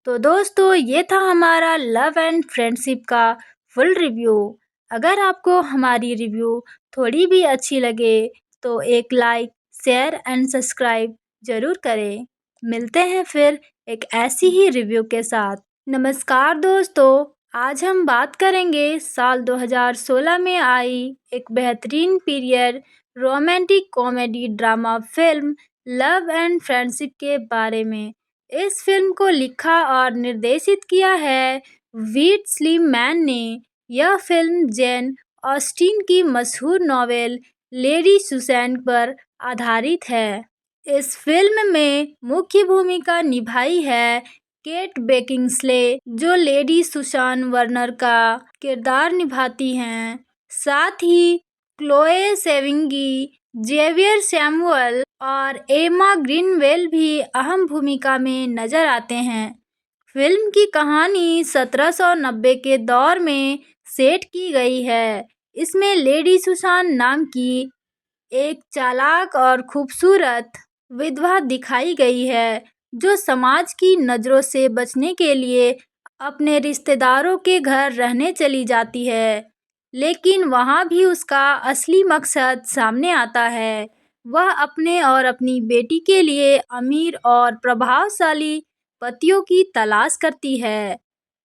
तो दोस्तों, ये था हमारा लव एंड फ्रेंडशिप का फुल रिव्यू। अगर आपको हमारी रिव्यू थोड़ी भी अच्छी लगे तो एक लाइक, शेयर एंड सब्सक्राइब जरूर करें। मिलते हैं फिर एक ऐसी ही रिव्यू के साथ। नमस्कार दोस्तों, आज हम बात करेंगे साल 2016 में आई एक बेहतरीन period romantic comedy drama film love and friendship के बारे में। इस फिल्म को लिखा और निर्देशित किया है वीट स्लीमैन ने। यह फिल्म जेन ऑस्टिन की मशहूर नॉवेल लेडी सुसैन पर आधारित है। इस फिल्म में मुख्य भूमिका निभाई है केट बेकिंसले, जो लेडी सुसान वर्नर का किरदार निभाती हैं। साथ ही क्लोए सेविंगी, जेवियर सैमुअल और एमा ग्रीनवेल भी अहम भूमिका में नजर आते हैं। फिल्म की कहानी 1790 के दौर में सेट की गई है। इसमें लेडी सुसान नाम की एक चालाक और खूबसूरत विधवा दिखाई गई है, जो समाज की नज़रों से बचने के लिए अपने रिश्तेदारों के घर रहने चली जाती है। लेकिन वहाँ भी उसका असली मकसद सामने आता है। वह अपने और अपनी बेटी के लिए अमीर और प्रभावशाली पतियों की तलाश करती है।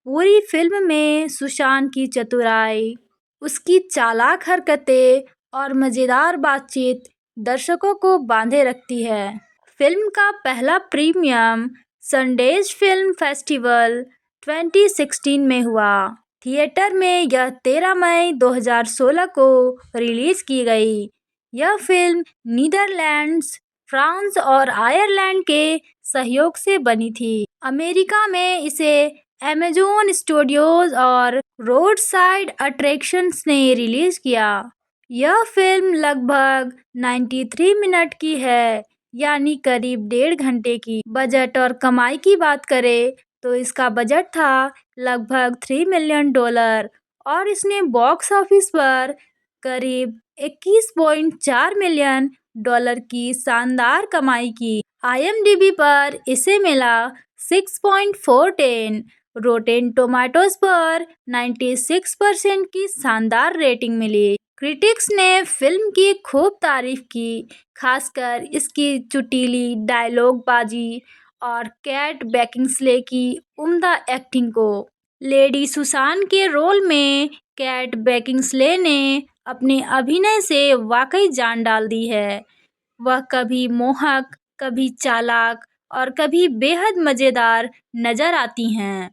पूरी फिल्म में सुशांत की चतुराई, उसकी चालाक हरकतें और मज़ेदार बातचीत दर्शकों को बांधे रखती है। फिल्म का पहला प्रीमियम सनडेज फिल्म फेस्टिवल 2016 में हुआ। थिएटर में यह 13 मई 2016 को रिलीज की गई। यह फिल्म नीदरलैंड्स, फ्रांस और आयरलैंड के सहयोग से बनी थी। अमेरिका में इसे अमेज़न स्टूडियोज और रोड साइड अट्रैक्शंस ने रिलीज किया। यह फिल्म लगभग 93 मिनट की है, यानी करीब 1.5 घंटे की। बजट और कमाई की बात करें तो इसका बजट था लगभग $3 मिलियन और इसने बॉक्स ऑफिस पर करीब $21.4 मिलियन की शानदार कमाई की। IMDb पर इसे मिला 6.410, रोटेन टोमेटोज पर 96% की शानदार रेटिंग मिली। क्रिटिक्स ने फिल्म की खूब तारीफ की, खासकर इसकी चुटीली डायलॉगबाजी और कैट बेकिंसले की उम्दा एक्टिंग को। लेडी सुसान के रोल में कैट बेकिंसले ने अपने अभिनय से वाकई जान डाल दी है। वह कभी मोहक, कभी चालाक और कभी बेहद मजेदार नजर आती हैं।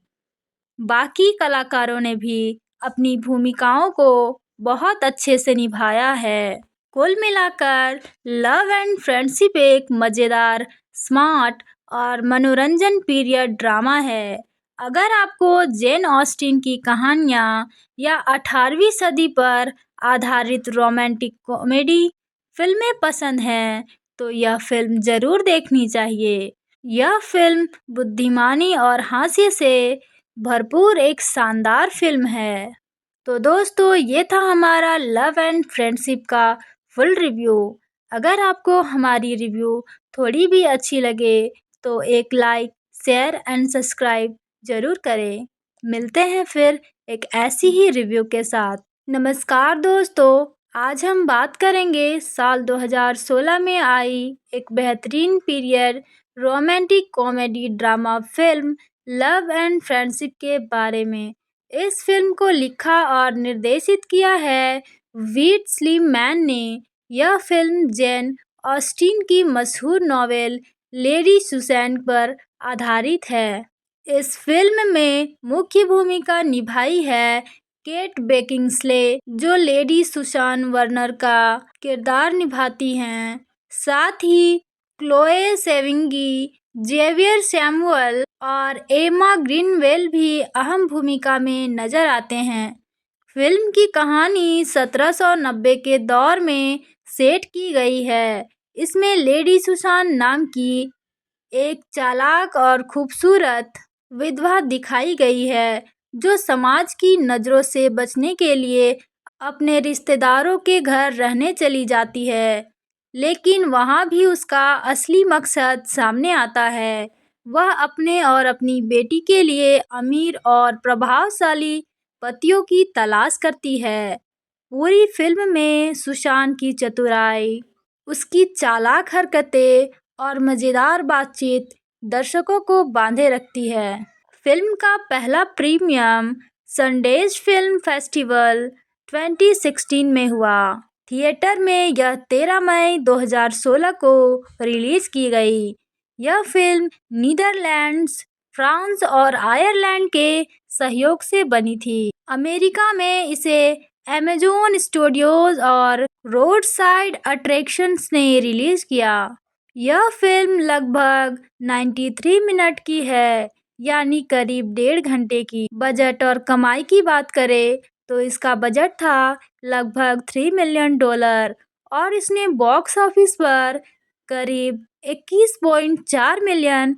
बाकी कलाकारों ने भी अपनी भूमिकाओं को बहुत अच्छे से निभाया है। कुल मिलाकर लव एंड फ्रेंडशिप एक मज़ेदार, स्मार्ट और मनोरंजन पीरियड ड्रामा है। अगर आपको जेन ऑस्टिन की कहानियाँ या 18वीं सदी पर आधारित रोमांटिक कॉमेडी फिल्में पसंद हैं, तो यह फिल्म ज़रूर देखनी चाहिए। यह फिल्म बुद्धिमानी और हास्य से भरपूर एक शानदार फिल्म है। तो दोस्तों, ये था हमारा लव एंड फ्रेंडशिप का फुल रिव्यू। अगर आपको हमारी रिव्यू थोड़ी भी अच्छी लगे तो एक लाइक, शेयर एंड सब्सक्राइब ज़रूर करें। मिलते हैं फिर एक ऐसी ही रिव्यू के साथ। नमस्कार दोस्तों, आज हम बात करेंगे साल 2016 में आई एक बेहतरीन period romantic comedy drama film love and friendship के बारे में। इस फिल्म को लिखा और निर्देशित किया है वीट स्लीमैन ने। यह फिल्म जेन ऑस्टिन की मशहूर नॉवेल लेडी सुसैन पर आधारित है। इस फिल्म में मुख्य भूमिका निभाई है केट बेकिंसले, जो लेडी सुसान वर्नर का किरदार निभाती हैं। साथ ही क्लोए सेविंगी, जेवियर सैमुअल और एमा ग्रीनवेल भी अहम भूमिका में नजर आते हैं। फिल्म की कहानी 1790 के दौर में सेट की गई है। इसमें लेडी सुसान नाम की एक चालाक और खूबसूरत विधवा दिखाई गई है, जो समाज की नज़रों से बचने के लिए अपने रिश्तेदारों के घर रहने चली जाती है। लेकिन वहाँ भी उसका असली मकसद सामने आता है। वह अपने और अपनी बेटी के लिए अमीर और प्रभावशाली पतियों की तलाश करती है। पूरी फिल्म में सुशांत की चतुराई, उसकी चालाक हरकतें और मज़ेदार बातचीत दर्शकों को बांधे रखती है। फिल्म का पहला प्रीमियम सनडेज फिल्म फेस्टिवल 2016 में हुआ। थिएटर में यह 13 मई 2016 को रिलीज की गई। यह फिल्म नीदरलैंड्स, फ्रांस और आयरलैंड के सहयोग से बनी थी। अमेरिका में इसे अमेज़न स्टूडियोज और रोड साइड अट्रैक्शंस ने रिलीज किया। यह फिल्म लगभग 93 मिनट की है, यानी करीब 1.5 घंटे की। बजट और कमाई की बात करें तो इसका बजट था लगभग $3 मिलियन और इसने बॉक्स ऑफिस पर करीब $21.4 मिलियन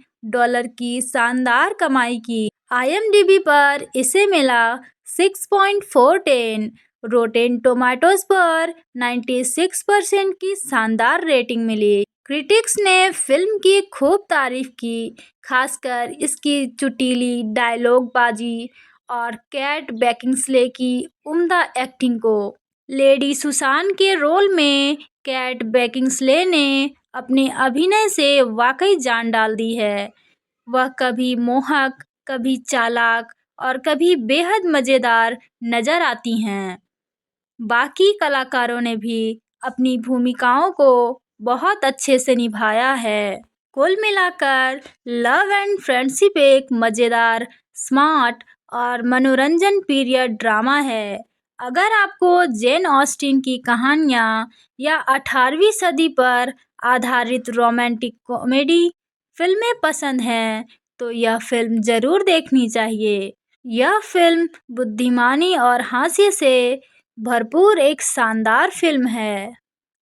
की शानदार कमाई की। IMDb पर इसे मिला 6.410, रोटेन टोमेटोज पर 96% की शानदार रेटिंग मिली। क्रिटिक्स ने फिल्म की खूब तारीफ की, खासकर इसकी चुटीली डायलॉगबाजी और कैट बेकिंसले की उम्दा एक्टिंग को। लेडी सुसान के रोल में कैट बेकिंसले ने अपने अभिनय से वाकई जान डाल दी है। वह कभी मोहक, कभी चालाक और कभी बेहद मज़ेदार नजर आती हैं। बाकी कलाकारों ने भी अपनी भूमिकाओं को बहुत अच्छे से निभाया है। कुल मिलाकर लव एंड फ्रेंडशिप एक मज़ेदार, स्मार्ट और मनोरंजन पीरियड ड्रामा है। अगर आपको जेन ऑस्टिन की कहानियाँ या 18वीं सदी पर आधारित रोमांटिक कॉमेडी फिल्में पसंद हैं, तो यह फिल्म ज़रूर देखनी चाहिए। यह फिल्म बुद्धिमानी और हास्य से भरपूर एक शानदार फिल्म है।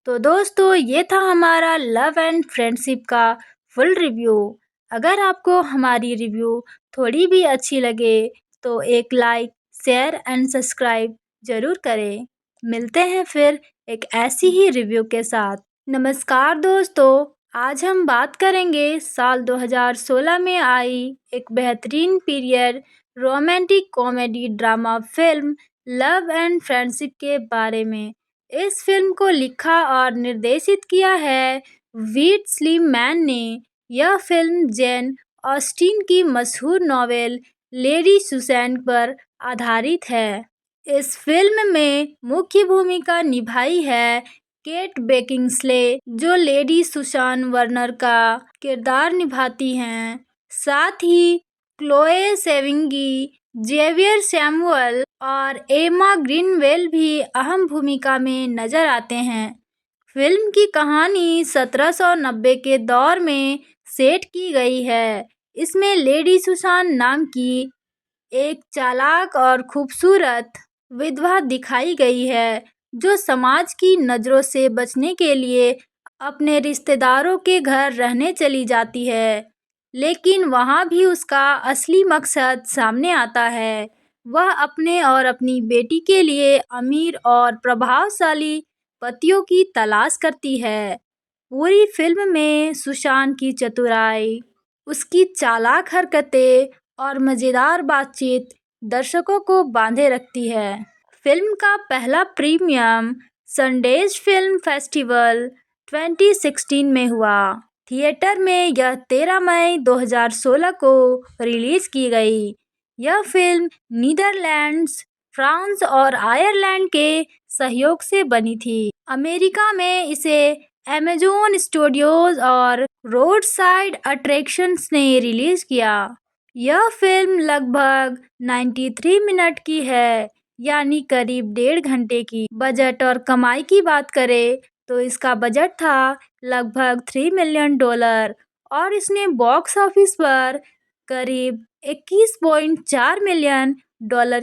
तो दोस्तों, ये था हमारा लव एंड फ्रेंडशिप का फुल रिव्यू। अगर आपको हमारी रिव्यू थोड़ी भी अच्छी लगे तो एक लाइक, शेयर एंड सब्सक्राइब ज़रूर करें। मिलते हैं फिर एक ऐसी ही रिव्यू के साथ। नमस्कार दोस्तों, आज हम बात करेंगे साल 2016 में आई एक बेहतरीन period romantic comedy drama film love and friendship के बारे में। इस फिल्म को लिखा और निर्देशित किया है वीट स्लीमैन ने। यह फिल्म जेन ऑस्टिन की मशहूर नॉवेल लेडी सुसैन पर आधारित है। इस फिल्म में मुख्य भूमिका निभाई है केट बेकिंसले, जो लेडी सुसान वर्नर का किरदार निभाती हैं। साथ ही क्लोए सेविंगी, जेवियर सैमुअल और एमा ग्रीनवेल भी अहम भूमिका में नजर आते हैं। फिल्म की कहानी 1790 के दौर में सेट की गई है। इसमें लेडी सुसान नाम की एक चालाक और खूबसूरत विधवा दिखाई गई है, जो समाज की नज़रों से बचने के लिए अपने रिश्तेदारों के घर रहने चली जाती है। लेकिन वहाँ भी उसका असली मकसद सामने आता है। वह अपने और अपनी बेटी के लिए अमीर और प्रभावशाली पतियों की तलाश करती है। पूरी फिल्म में सुशांत की चतुराई, उसकी चालाक हरकतें और मज़ेदार बातचीत दर्शकों को बांधे रखती है। फिल्म का पहला प्रीमियम सनडेज फिल्म फेस्टिवल 2016 में हुआ। थिएटर में यह 13 मई 2016 को रिलीज की गई। यह फिल्म नीदरलैंड्स, फ्रांस और आयरलैंड के सहयोग से बनी थी। अमेरिका में इसे अमेज़न स्टूडियोज और रोड साइड अट्रैक्शंस ने रिलीज किया। यह फिल्म लगभग 93 मिनट की है, यानी करीब 1.5 घंटे की। बजट और कमाई की बात करें तो इसका बजट था लगभग $3 मिलियन और इसने बॉक्स ऑफिस पर करीब $21.4 मिलियन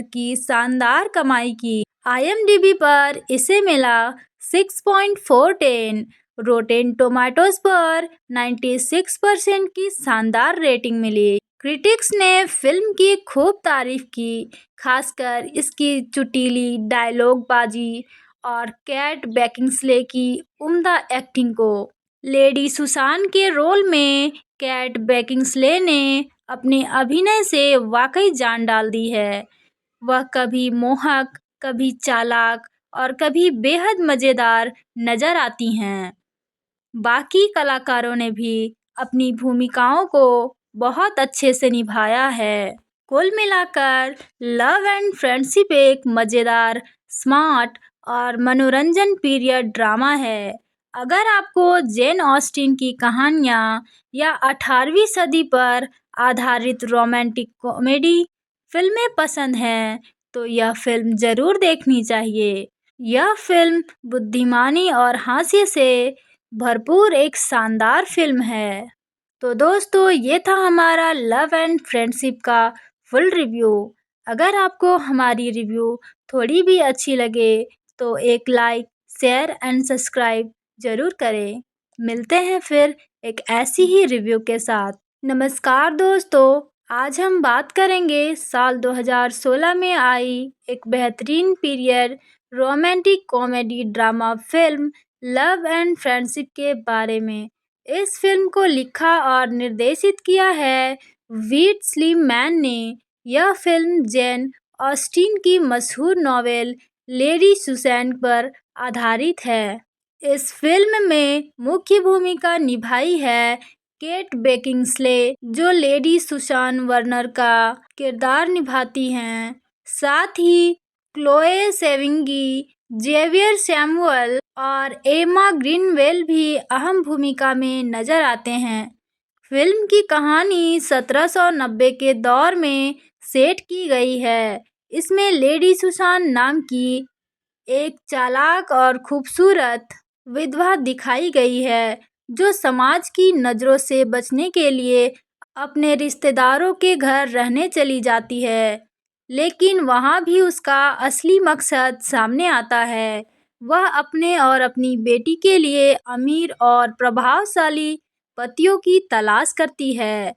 की शानदार कमाई की। IMDb पर इसे मिला 6.410, रोटेन टोमेटोज पर 96% की शानदार रेटिंग मिली। क्रिटिक्स ने फिल्म की खूब तारीफ की, खासकर इसकी चुटीली डायलॉगबाजी और कैट बेकिंसले की उम्दा एक्टिंग को। लेडी सुसान के रोल में कैट बेकिंसले ने अपने अभिनय से वाकई जान डाल दी है। वह कभी मोहक, कभी चालाक और कभी बेहद मज़ेदार नजर आती हैं। बाकी कलाकारों ने भी अपनी भूमिकाओं को बहुत अच्छे से निभाया है। कुल मिलाकर लव एंड फ्रेंडशिप एक मज़ेदार, स्मार्ट और मनोरंजन पीरियड ड्रामा है। अगर आपको जेन ऑस्टिन की कहानियाँ या 18वीं सदी पर आधारित रोमांटिक कॉमेडी फिल्में पसंद हैं, तो यह फिल्म ज़रूर देखनी चाहिए। यह फिल्म बुद्धिमानी और हास्य से भरपूर एक शानदार फिल्म है। तो दोस्तों, ये था हमारा लव एंड फ्रेंडशिप का फुल रिव्यू। अगर आपको हमारी रिव्यू थोड़ी भी अच्छी लगे तो एक लाइक, शेयर एंड सब्सक्राइब ज़रूर करें। मिलते हैं फिर एक ऐसी ही रिव्यू के साथ। नमस्कार दोस्तों, आज हम बात करेंगे साल 2016 में आई एक बेहतरीन period romantic comedy drama film love and friendship के बारे में। इस फिल्म को लिखा और निर्देशित किया है वीट स्लीमैन ने। यह फिल्म जेन ऑस्टिन की मशहूर नॉवेल लेडी सुसैन पर आधारित है। इस फिल्म में मुख्य भूमिका निभाई है केट बेकिंसले, जो लेडी सुसान वर्नर का किरदार निभाती हैं। साथ ही क्लोए सेविंगी, जेवियर सैमुअल और एमा ग्रीनवेल भी अहम भूमिका में नजर आते हैं। फिल्म की कहानी 1790 के दौर में सेट की गई है। इसमें लेडी सुसान नाम की एक चालाक और खूबसूरत विधवा दिखाई गई है, जो समाज की नज़रों से बचने के लिए अपने रिश्तेदारों के घर रहने चली जाती है। लेकिन वहाँ भी उसका असली मकसद सामने आता है। वह अपने और अपनी बेटी के लिए अमीर और प्रभावशाली पतियों की तलाश करती है।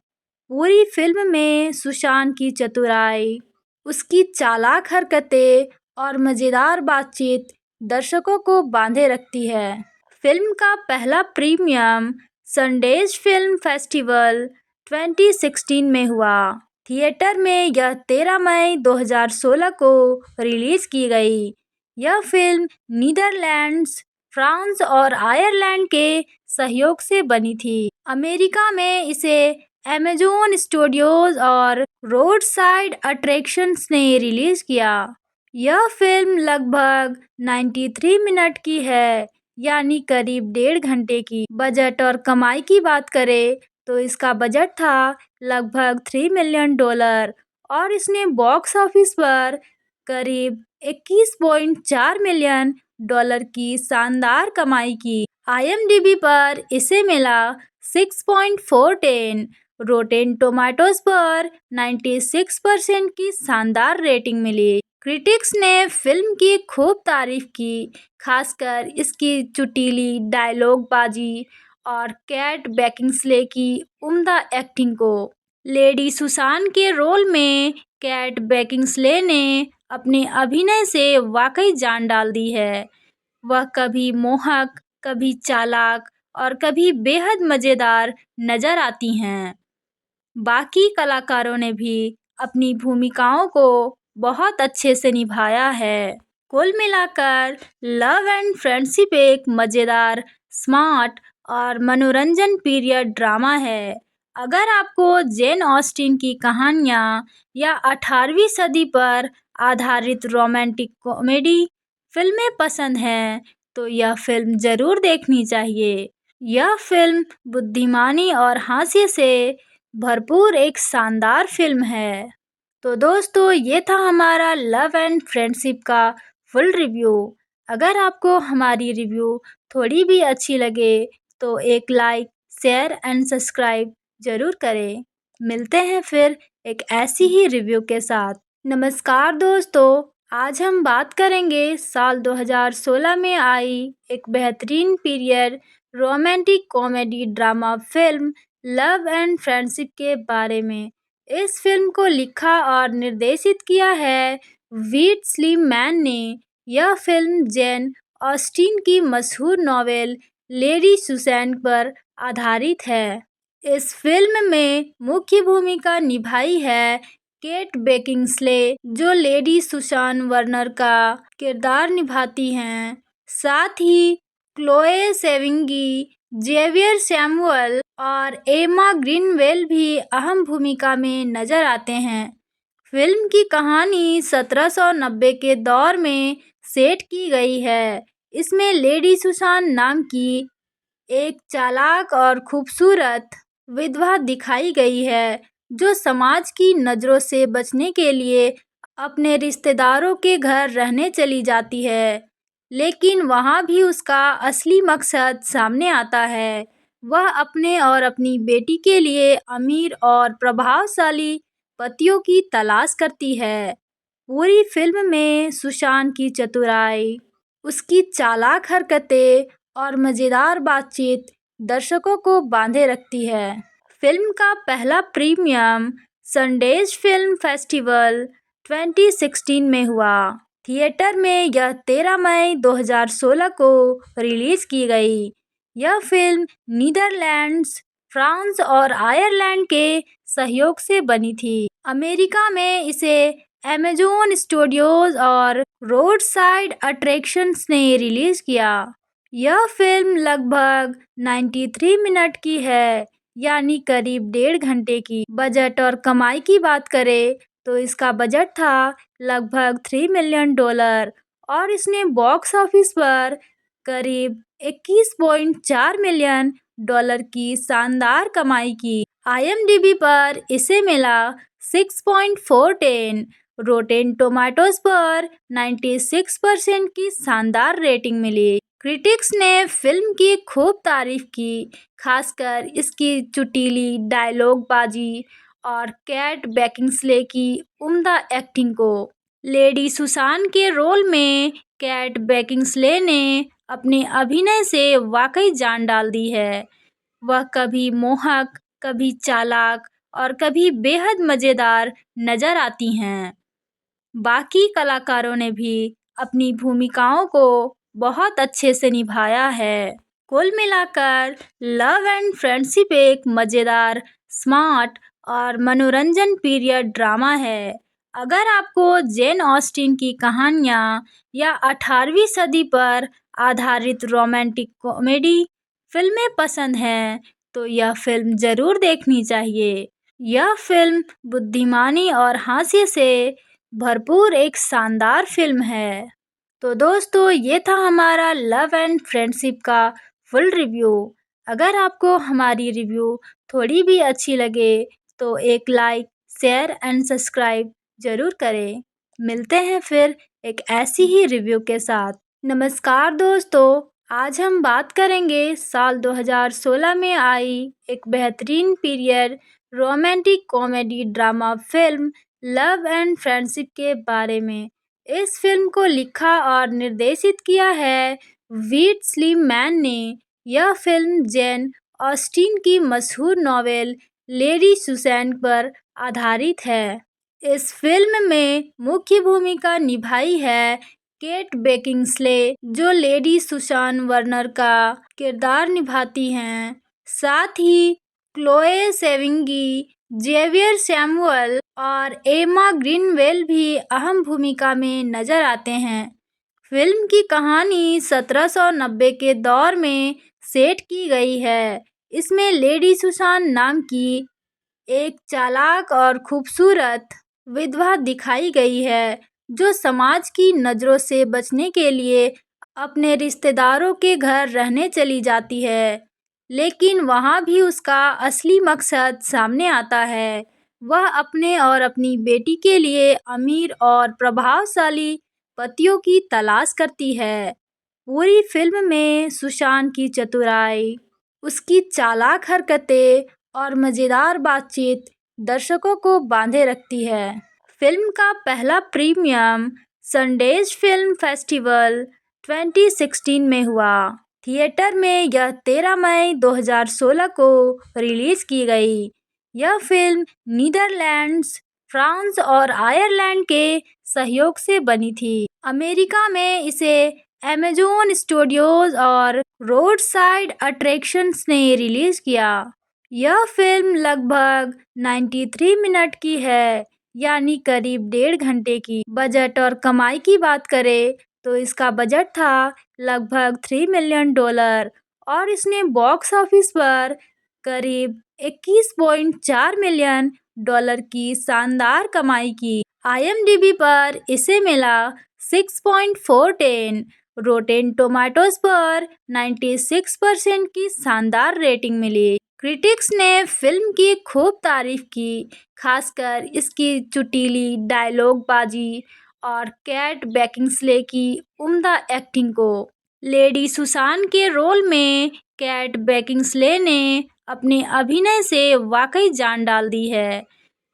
पूरी फिल्म में सुशांत की चतुराई, उसकी चालाक हरकतें और मज़ेदार बातचीत दर्शकों को बांधे रखती है। फिल्म का पहला प्रीमियम सनडेज फिल्म फेस्टिवल 2016 में हुआ। थिएटर में यह 13 मई 2016 को रिलीज की गई। यह फिल्म नीदरलैंड्स, फ्रांस और आयरलैंड के सहयोग से बनी थी। अमेरिका में इसे अमेज़न स्टूडियोज और रोड साइड अट्रैक्शंस ने रिलीज किया। यह फिल्म लगभग 93 मिनट की है, यानी करीब 1.5 घंटे की। बजट और कमाई की बात करें तो इसका बजट था लगभग $3 मिलियन और इसने बॉक्स ऑफिस पर करीब 21.4 मिलियन डॉलर की शानदार कमाई की। IMDb पर इसे मिला 6.410, रोटेन टोमेटोज पर 96% की शानदार रेटिंग मिली। क्रिटिक्स ने फिल्म की खूब तारीफ की, खासकर इसकी चुटीली डायलॉगबाजी और कैट बेकिंसले की उम्दा एक्टिंग को। लेडी सुसान के रोल में कैट बेकिंसले ने अपने अभिनय से वाकई जान डाल दी है। वह कभी मोहक, कभी चालाक और कभी बेहद मजेदार नजर आती हैं। बाकी कलाकारों ने भी अपनी भूमिकाओं को बहुत अच्छे से निभाया है। कुल मिलाकर लव एंड फ्रेंडशिप एक मजेदार, स्मार्ट और मनोरंजन पीरियड ड्रामा है। अगर आपको जेन ऑस्टिन की कहानियाँ या 18वीं सदी पर आधारित रोमांटिक कॉमेडी फिल्में पसंद हैं, तो यह फिल्म जरूर देखनी चाहिए। यह फिल्म बुद्धिमानी और हास्य से भरपूर एक शानदार फिल्म है। तो दोस्तों, ये था हमारा लव एंड फ्रेंडशिप का फुल रिव्यू। अगर आपको हमारी रिव्यू थोड़ी भी अच्छी लगे तो एक लाइक, शेयर एंड सब्सक्राइब जरूर करें। मिलते हैं फिर एक ऐसी ही रिव्यू के साथ। नमस्कार दोस्तों, आज हम बात करेंगे साल 2016 में आई एक बेहतरीन period romantic comedy drama film love and friendship के बारे में। इस फिल्म को लिखा और निर्देशित किया है वीट स्लीमैन ने। यह फिल्म जेन ऑस्टिन की मशहूर नॉवेल लेडी सुसैन पर आधारित है। इस फिल्म में मुख्य भूमिका निभाई है केट बेकिंसले, जो लेडी सुसान वर्नर का किरदार निभाती हैं। साथ ही क्लोए सेविंगी, जेवियर सैमुअल और एमा ग्रीनवेल भी अहम भूमिका में नजर आते हैं। फिल्म की कहानी 1790 के दौर में सेट की गई है। इसमें लेडी सुसान नाम की एक चालाक और खूबसूरत विधवा दिखाई गई है, जो समाज की नज़रों से बचने के लिए अपने रिश्तेदारों के घर रहने चली जाती है। लेकिन वहाँ भी उसका असली मकसद सामने आता है। वह अपने और अपनी बेटी के लिए अमीर और प्रभावशाली पतियों की तलाश करती है। पूरी फिल्म में सुशांत की चतुराई, उसकी चालाक हरकतें और मज़ेदार बातचीत दर्शकों को बांधे रखती है। फिल्म का पहला प्रीमियम सनडेज फिल्म फेस्टिवल 2016 में हुआ। थिएटर में यह 13 मई 2016 को रिलीज की गई। यह फिल्म नीदरलैंड्स, फ्रांस और आयरलैंड के सहयोग से बनी थी। अमेरिका में इसे अमेज़न स्टूडियोज और रोड साइड अट्रैक्शंस ने रिलीज किया। यह फिल्म लगभग 93 मिनट की है, यानी करीब 1.5 घंटे की। बजट और कमाई की बात करें तो इसका बजट था लगभग $3 मिलियन और इसने बॉक्स ऑफिस पर करीब 21.4 मिलियन डॉलर की शानदार कमाई की। IMDb पर इसे मिला 6.410, रोटेन टोमेटोज पर 96% की शानदार रेटिंग मिली। क्रिटिक्स ने फिल्म की खूब तारीफ की, खासकर इसकी चुटीली डायलॉगबाजी और कैट बेकिंसले की उम्दा एक्टिंग को। लेडी सुसान के रोल में कैट बेकिंसले ने अपने अभिनय से वाकई जान डाल दी है। वह कभी मोहक, कभी चालाक और कभी बेहद मजेदार नजर आती हैं। बाकी कलाकारों ने भी अपनी भूमिकाओं को बहुत अच्छे से निभाया है। कुल मिलाकर लव एंड फ्रेंडशिप एक मजेदार, स्मार्ट और मनोरंजन पीरियड ड्रामा है। अगर आपको जेन ऑस्टिन की कहानियाँ या 18वीं सदी पर आधारित रोमांटिक कॉमेडी फिल्में पसंद हैं, तो यह फिल्म जरूर देखनी चाहिए। यह फिल्म बुद्धिमानी और हास्य से भरपूर एक शानदार फिल्म है। तो दोस्तों, ये था हमारा लव एंड फ्रेंडशिप का फुल रिव्यू। अगर आपको हमारी रिव्यू थोड़ी भी अच्छी लगे तो एक लाइक, शेयर एंड सब्सक्राइब जरूर करें। मिलते हैं फिर एक ऐसी ही रिव्यू के साथ। नमस्कार दोस्तों, आज हम बात करेंगे साल 2016 में आई एक बेहतरीन period romantic comedy drama film love and friendship के बारे में। इस फिल्म को लिखा और निर्देशित किया है वीट स्लीमैन ने। यह फिल्म जेन ऑस्टिन की मशहूर नॉवेल लेडी सुसैन पर आधारित है। इस फिल्म में मुख्य भूमिका निभाई है केट बेकिंसले, जो लेडी सुसान वर्नर का किरदार निभाती हैं। साथ ही क्लोए सेविंगी, जेवियर सैमुअल और एमा ग्रीनवेल भी अहम भूमिका में नजर आते हैं। फिल्म की कहानी 1790 के दौर में सेट की गई है। इसमें लेडी सुसान नाम की एक चालाक और खूबसूरत विधवा दिखाई गई है, जो समाज की नज़रों से बचने के लिए अपने रिश्तेदारों के घर रहने चली जाती है। लेकिन वहाँ भी उसका असली मकसद सामने आता है। वह अपने और अपनी बेटी के लिए अमीर और प्रभावशाली पतियों की तलाश करती है। पूरी फिल्म में सुशान की चतुराई, उसकी चालाक हरकतें और मज़ेदार बातचीत दर्शकों को बांधे रखती है। फिल्म का पहला प्रीमियम सनडेज फिल्म फेस्टिवल 2016 में हुआ। थिएटर में यह 13 मई 2016 को रिलीज की गई। यह फिल्म नीदरलैंड्स, फ्रांस और आयरलैंड के सहयोग से बनी थी। अमेरिका में इसे अमेज़न स्टूडियोज और रोडसाइड अट्रैक्शंस ने रिलीज किया। यह फिल्म लगभग 93 मिनट की है, यानी करीब 1.5 घंटे की। बजट और कमाई की बात करें तो इसका बजट था लगभग $3 मिलियन और इसने बॉक्स ऑफिस पर करीब $21.4 मिलियन की शानदार कमाई की। IMDb पर इसे मिला 6.410, रोटेन टोमेटोज पर 96% की शानदार रेटिंग मिली। क्रिटिक्स ने फिल्म की खूब तारीफ की, खासकर इसकी चुटीली डायलॉगबाजी और कैट बेकिंसले की उम्दा एक्टिंग को। लेडी सुसान के रोल में कैट बेकिंसले ने अपने अभिनय से वाकई जान डाल दी है।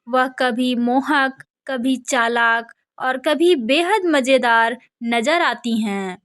वह कभी मोहक, कभी चालाक और कभी बेहद मज़ेदार नजर आती हैं।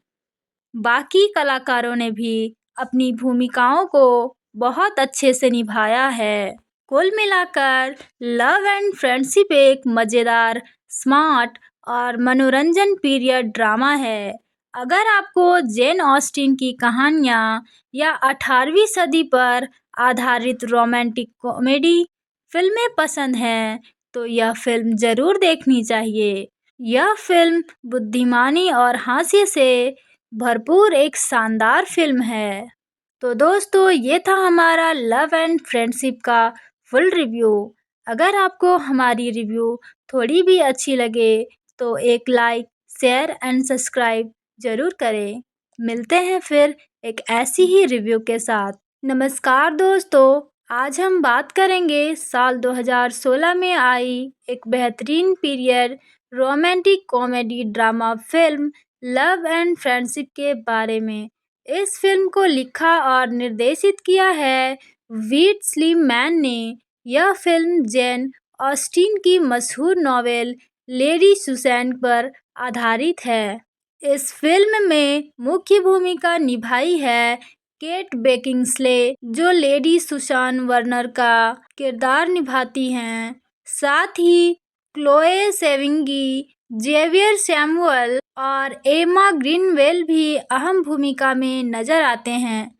बाकी कलाकारों ने भी अपनी भूमिकाओं को बहुत अच्छे से निभाया है। कुल मिलाकर लव एंड फ्रेंडशिप एक मज़ेदार, स्मार्ट और मनोरंजन पीरियड ड्रामा है। अगर आपको जेन ऑस्टिन की कहानियाँ या 18वीं सदी पर आधारित रोमांटिक कॉमेडी फिल्में पसंद हैं, तो यह फिल्म ज़रूर देखनी चाहिए। यह फिल्म बुद्धिमानी और हास्य से भरपूर एक शानदार फिल्म है। तो दोस्तों, ये था हमारा लव एंड फ्रेंडशिप का फुल रिव्यू। अगर आपको हमारी रिव्यू थोड़ी भी अच्छी लगे तो एक लाइक, शेयर एंड सब्सक्राइब ज़रूर करें। मिलते हैं फिर एक ऐसी ही रिव्यू के साथ। नमस्कार दोस्तों, आज हम बात करेंगे साल 2016 में आई एक बेहतरीन period romantic comedy drama film love and friendship के बारे में। इस फिल्म को लिखा और निर्देशित किया है वीट स्लीमैन ने। यह फिल्म जेन ऑस्टिन की मशहूर नॉवेल लेडी सुसैन पर आधारित है। इस फिल्म में मुख्य भूमिका निभाई है केट बेकिंसले, जो लेडी सुसान वर्नर का किरदार निभाती हैं। साथ ही क्लोए सेविंगी, जेवियर सैमुअल और एमा ग्रीनवेल भी अहम भूमिका में नजर आते हैं।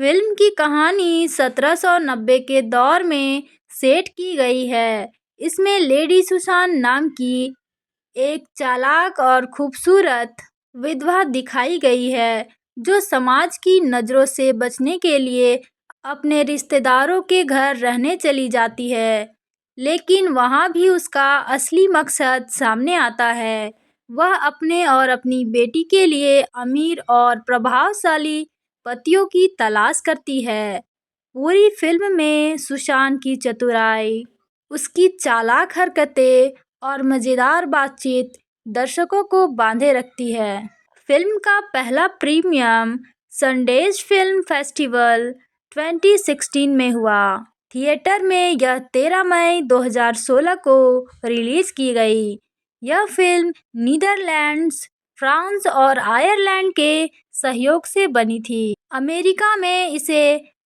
फिल्म की कहानी 1790 के दौर में सेट की गई है। इसमें लेडी सुसान नाम की एक चालाक और खूबसूरत विधवा दिखाई गई है, जो समाज की नज़रों से बचने के लिए अपने रिश्तेदारों के घर रहने चली जाती है। लेकिन वहाँ भी उसका असली मकसद सामने आता है। वह अपने और अपनी बेटी के लिए अमीर और प्रभावशाली पतियों की तलाश करती है। पूरी फिल्म में सुशान की चतुराई, उसकी चालाक हरकतें और मज़ेदार बातचीत दर्शकों को बांधे रखती है। फिल्म का पहला प्रीमियम सनडेज फिल्म फेस्टिवल 2016 में हुआ। थिएटर में यह 13 मई 2016 को रिलीज की गई। यह फिल्म नीदरलैंड्स, फ्रांस और आयरलैंड के सहयोग से बनी थी। अमेरिका में इसे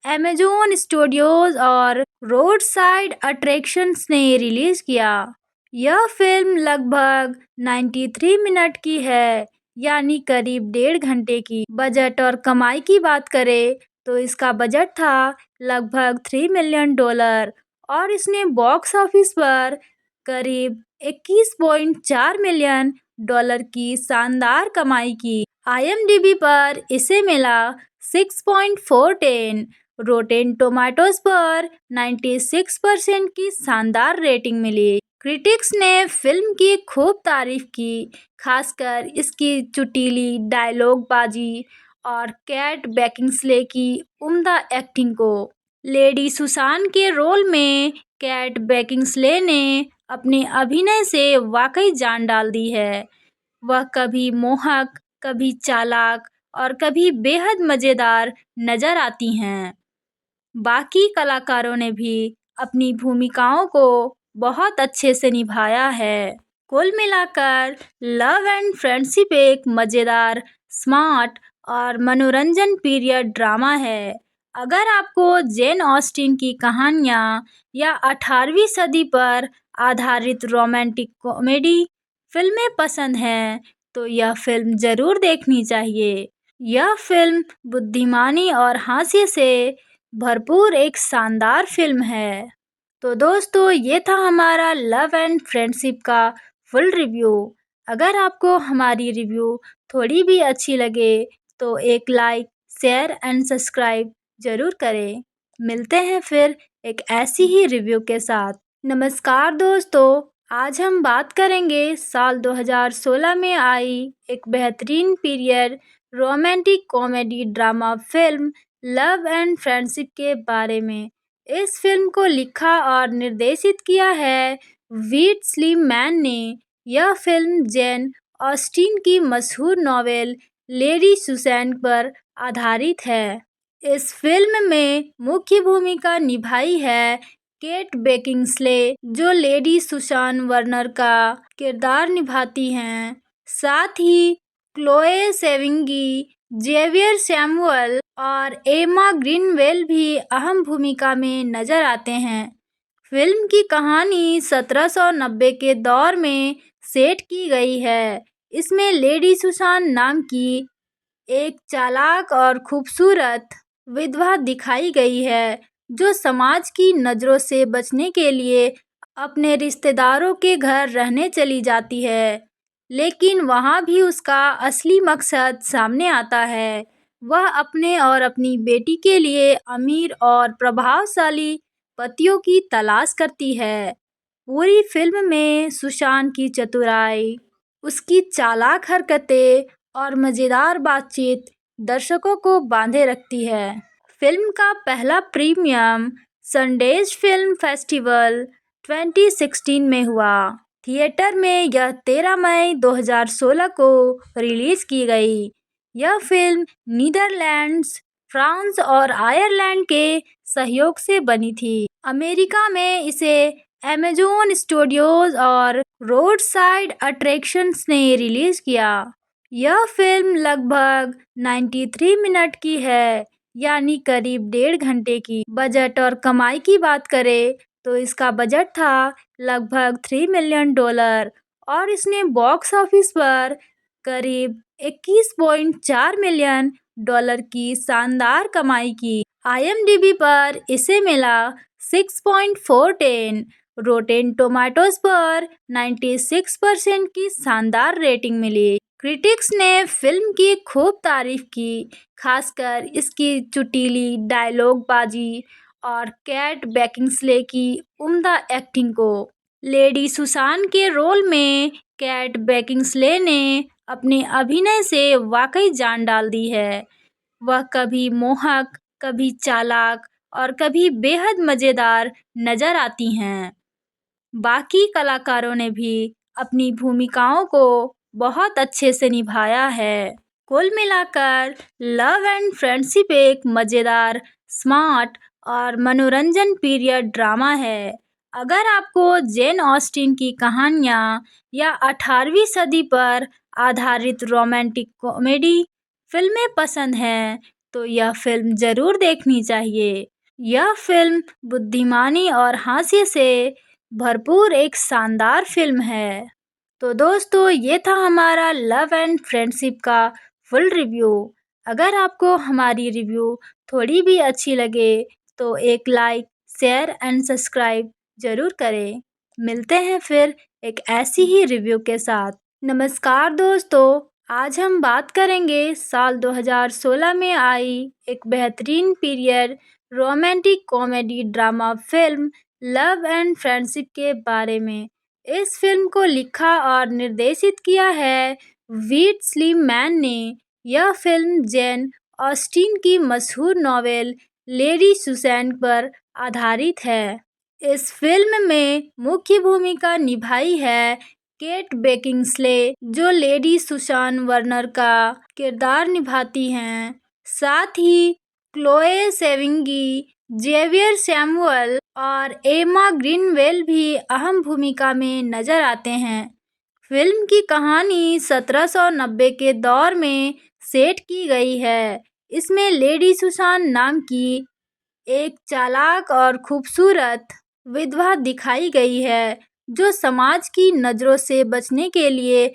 अमेज़न स्टूडियोज और रोड साइड अट्रैक्शंस ने रिलीज किया। यह फिल्म लगभग 93 मिनट की है, यानी करीब 1.5 घंटे की। बजट और कमाई की बात करें तो इसका बजट था लगभग $3 मिलियन और इसने बॉक्स ऑफिस पर करीब $21.4 मिलियन की शानदार कमाई की। IMDb पर इसे मिला 6.410, रोटेन टोमेटोज पर 96% की शानदार रेटिंग मिली। क्रिटिक्स ने फिल्म की खूब तारीफ की, खासकर इसकी चुटीली डायलॉगबाजी और कैट बेकिंसले की उम्दा एक्टिंग को। लेडी सुसान के रोल में कैट बेकिंसले ने अपने अभिनय से वाकई जान डाल दी है। वह कभी मोहक, कभी चालाक और कभी बेहद मजेदार नजर आती हैं। बाकी कलाकारों ने भी अपनी भूमिकाओं को बहुत अच्छे से निभाया है। कुल मिलाकर लव एंड फ्रेंडशिप एक मजेदार, स्मार्ट और मनोरंजन पीरियड ड्रामा है। अगर आपको जेन ऑस्टिन की कहानियाँ या 18वीं सदी पर आधारित रोमांटिक कॉमेडी फिल्में पसंद हैं, तो यह फिल्म जरूर देखनी चाहिए। यह फिल्म बुद्धिमानी और हास्य से भरपूर एक शानदार फिल्म है। तो दोस्तों, ये था हमारा लव एंड फ्रेंडशिप का फुल रिव्यू। अगर आपको हमारी रिव्यू थोड़ी भी अच्छी लगे तो एक लाइक, शेयर एंड सब्सक्राइब जरूर करें। मिलते हैं फिर एक ऐसी ही रिव्यू के साथ। नमस्कार दोस्तों, आज हम बात करेंगे साल 2016 में आई एक बेहतरीन period romantic comedy drama film love and friendship के बारे में। इस फिल्म को लिखा और निर्देशित किया है वीट स्लीमैन ने। यह फिल्म जेन ऑस्टिन की मशहूर नॉवेल लेडी सुसैन पर आधारित है। इस फिल्म में मुख्य भूमिका निभाई है केट बेकिंसले, जो लेडी सुसान वर्नर का किरदार निभाती हैं। साथ ही क्लोए सेविंगी, जेवियर सैमुअल और एमा ग्रीनवेल भी अहम भूमिका में नजर आते हैं। फिल्म की कहानी 1790 के दौर में सेट की गई है। इसमें लेडी सुसान नाम की एक चालाक और खूबसूरत विधवा दिखाई गई है, जो समाज की नज़रों से बचने के लिए अपने रिश्तेदारों के घर रहने चली जाती है। लेकिन वहाँ भी उसका असली मकसद सामने आता है। वह अपने और अपनी बेटी के लिए अमीर और प्रभावशाली पतियों की तलाश करती है। पूरी फिल्म में सुशांत की चतुराई, उसकी चालाक हरकतें और मज़ेदार बातचीत दर्शकों को बांधे रखती है। फिल्म का पहला प्रीमियम सनडेज फिल्म फेस्टिवल 2016 में हुआ। थिएटर में यह 13 मई 2016 को रिलीज की गई। यह फिल्म नीदरलैंड्स, फ्रांस और आयरलैंड के सहयोग से बनी थी। अमेरिका में इसे अमेज़न स्टूडियोज और रोड साइड अट्रैक्शंस ने रिलीज किया। यह फिल्म लगभग 93 मिनट की है, यानी करीब 1.5 घंटे की। बजट और कमाई की बात करें तो इसका बजट था लगभग $3 मिलियन और इसने बॉक्स ऑफिस पर करीब $21.4 मिलियन की शानदार कमाई की। IMDb पर इसे मिला 6.410, रोटेन टोमेटोज पर 96% की शानदार रेटिंग मिली। क्रिटिक्स ने फिल्म की खूब तारीफ की, खासकर इसकी चुटीली डायलॉगबाजी और कैट बेकिंसले की उम्दा एक्टिंग को। लेडी सुसान के रोल में कैट बेकिंसले ने अपने अभिनय से वाकई जान डाल दी है। वह कभी मोहक, कभी चालाक और कभी बेहद मजेदार नजर आती हैं। बाकी कलाकारों ने भी अपनी भूमिकाओं को बहुत अच्छे से निभाया है। कुल मिलाकर लव एंड फ्रेंडशिप एक मज़ेदार, स्मार्ट और मनोरंजन पीरियड ड्रामा है। अगर आपको जेन ऑस्टिन की कहानियाँ या 18वीं सदी पर आधारित रोमांटिक कॉमेडी फिल्में पसंद हैं, तो यह फिल्म ज़रूर देखनी चाहिए। यह फिल्म बुद्धिमानी और हास्य से भरपूर एक शानदार फिल्म है। तो दोस्तों, ये था हमारा लव एंड फ्रेंडशिप का फुल रिव्यू। अगर आपको हमारी रिव्यू थोड़ी भी अच्छी लगे तो एक लाइक, शेयर एंड सब्सक्राइब ज़रूर करें। मिलते हैं फिर एक ऐसी ही रिव्यू के साथ। नमस्कार दोस्तों, आज हम बात करेंगे साल 2016 में आई एक बेहतरीन period romantic comedy drama film love and friendship के बारे में। इस फिल्म को लिखा और निर्देशित किया है वीट स्लीमैन ने। यह फिल्म जेन ऑस्टिन की मशहूर नॉवेल लेडी सुसैन पर आधारित है। इस फिल्म में मुख्य भूमिका निभाई है केट बेकिंसले, जो लेडी सुसान वर्नर का किरदार निभाती हैं। साथ ही क्लोए सेविंगी, जेवियर सैमुअल और एमा ग्रीनवेल भी अहम भूमिका में नजर आते हैं। फिल्म की कहानी 1790 के दौर में सेट की गई है। इसमें लेडी सुसान नाम की एक चालाक और खूबसूरत विधवा दिखाई गई है, जो समाज की नज़रों से बचने के लिए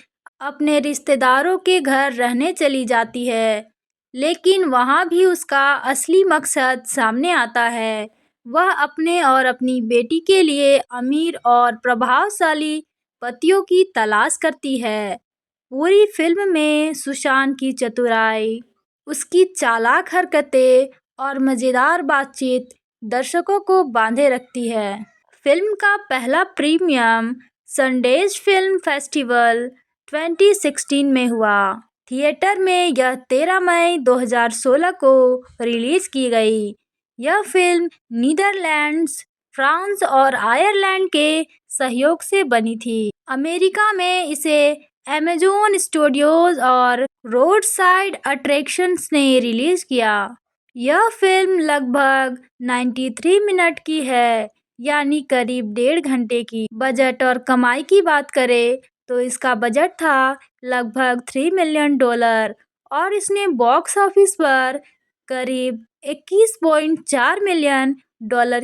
अपने रिश्तेदारों के घर रहने चली जाती है। लेकिन वहाँ भी उसका असली मकसद सामने आता है। वह अपने और अपनी बेटी के लिए अमीर और प्रभावशाली पतियों की तलाश करती है। पूरी फिल्म में सुशांत की चतुराई, उसकी चालाक हरकतें और मज़ेदार बातचीत दर्शकों को बांधे रखती है। फिल्म का पहला प्रीमियम सनडेज फिल्म फेस्टिवल 2016 में हुआ। थिएटर में यह 13 मई 2016 को रिलीज़ की गई। यह फिल्म नीदरलैंड्स, फ्रांस और आयरलैंड के सहयोग से बनी थी। अमेरिका में इसे अमेज़न स्टूडियोज और रोड साइड अट्रैक्शंस ने रिलीज़ किया। यह फिल्म लगभग 93 मिनट की है, यानी करीब 1.5 घंटे की। बजट और कमाई की बात करें तो इसका बजट था लगभग $3 मिलियन और इसने बॉक्स ऑफिस पर करीब $21.4 मिलियन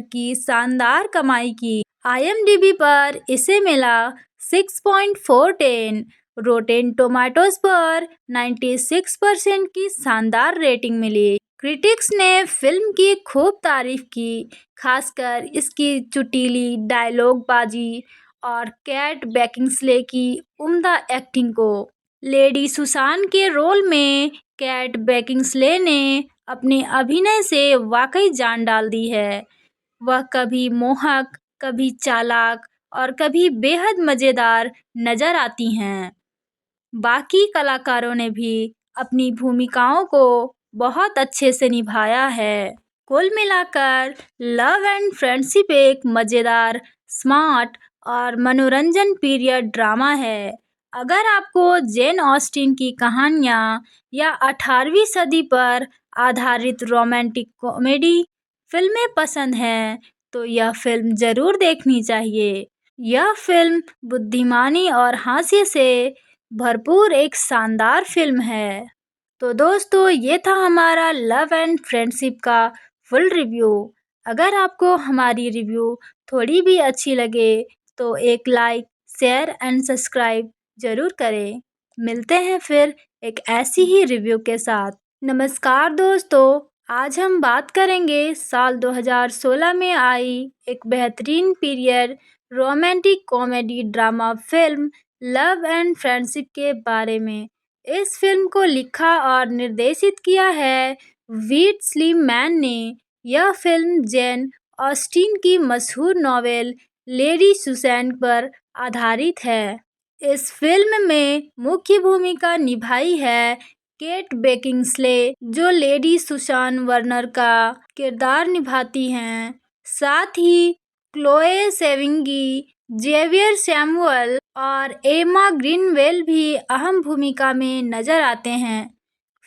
की शानदार कमाई की। IMDb पर इसे मिला 6.410, रोटेन टोमेटोज पर 96% की शानदार रेटिंग मिली। क्रिटिक्स ने फिल्म की खूब तारीफ की, खासकर इसकी चुटीली डायलॉगबाजी और कैट बेकिंसले की उम्दा एक्टिंग को। लेडी सुसान के रोल में कैट बेकिंसले ने अपने अभिनय से वाकई जान डाल दी है। वह कभी मोहक, कभी चालाक और कभी बेहद मज़ेदार नजर आती हैं। बाकी कलाकारों ने भी अपनी भूमिकाओं को बहुत अच्छे से निभाया है। कुल मिलाकर लव एंड फ्रेंडशिप एक मज़ेदार, स्मार्ट और मनोरंजन पीरियड ड्रामा है। अगर आपको जेन ऑस्टिन की कहानियाँ या 18वीं सदी पर आधारित रोमांटिक कॉमेडी फिल्में पसंद हैं, तो यह फिल्म ज़रूर देखनी चाहिए। यह फिल्म बुद्धिमानी और हास्य से भरपूर एक शानदार फिल्म है। तो दोस्तों, ये था हमारा लव एंड फ्रेंडशिप का फुल रिव्यू। अगर आपको हमारी रिव्यू थोड़ी भी अच्छी लगे तो एक लाइक, शेयर एंड सब्सक्राइब ज़रूर करें। मिलते हैं फिर एक ऐसी ही रिव्यू के साथ। नमस्कार दोस्तों, आज हम बात करेंगे साल 2016 में आई एक बेहतरीन period romantic comedy drama film love and friendship के बारे में। इस फिल्म को लिखा और निर्देशित किया है वीट स्लीमैन ने। यह फिल्म जेन ऑस्टिन की मशहूर नॉवेल लेडी सुसैन पर आधारित है। इस फिल्म में मुख्य भूमिका निभाई है केट बेकिंसले, जो लेडी सुसान वर्नर का किरदार निभाती हैं। साथ ही क्लोए सेविंगी, जेवियर सैमुअल और एमा ग्रीनवेल भी अहम भूमिका में नजर आते हैं।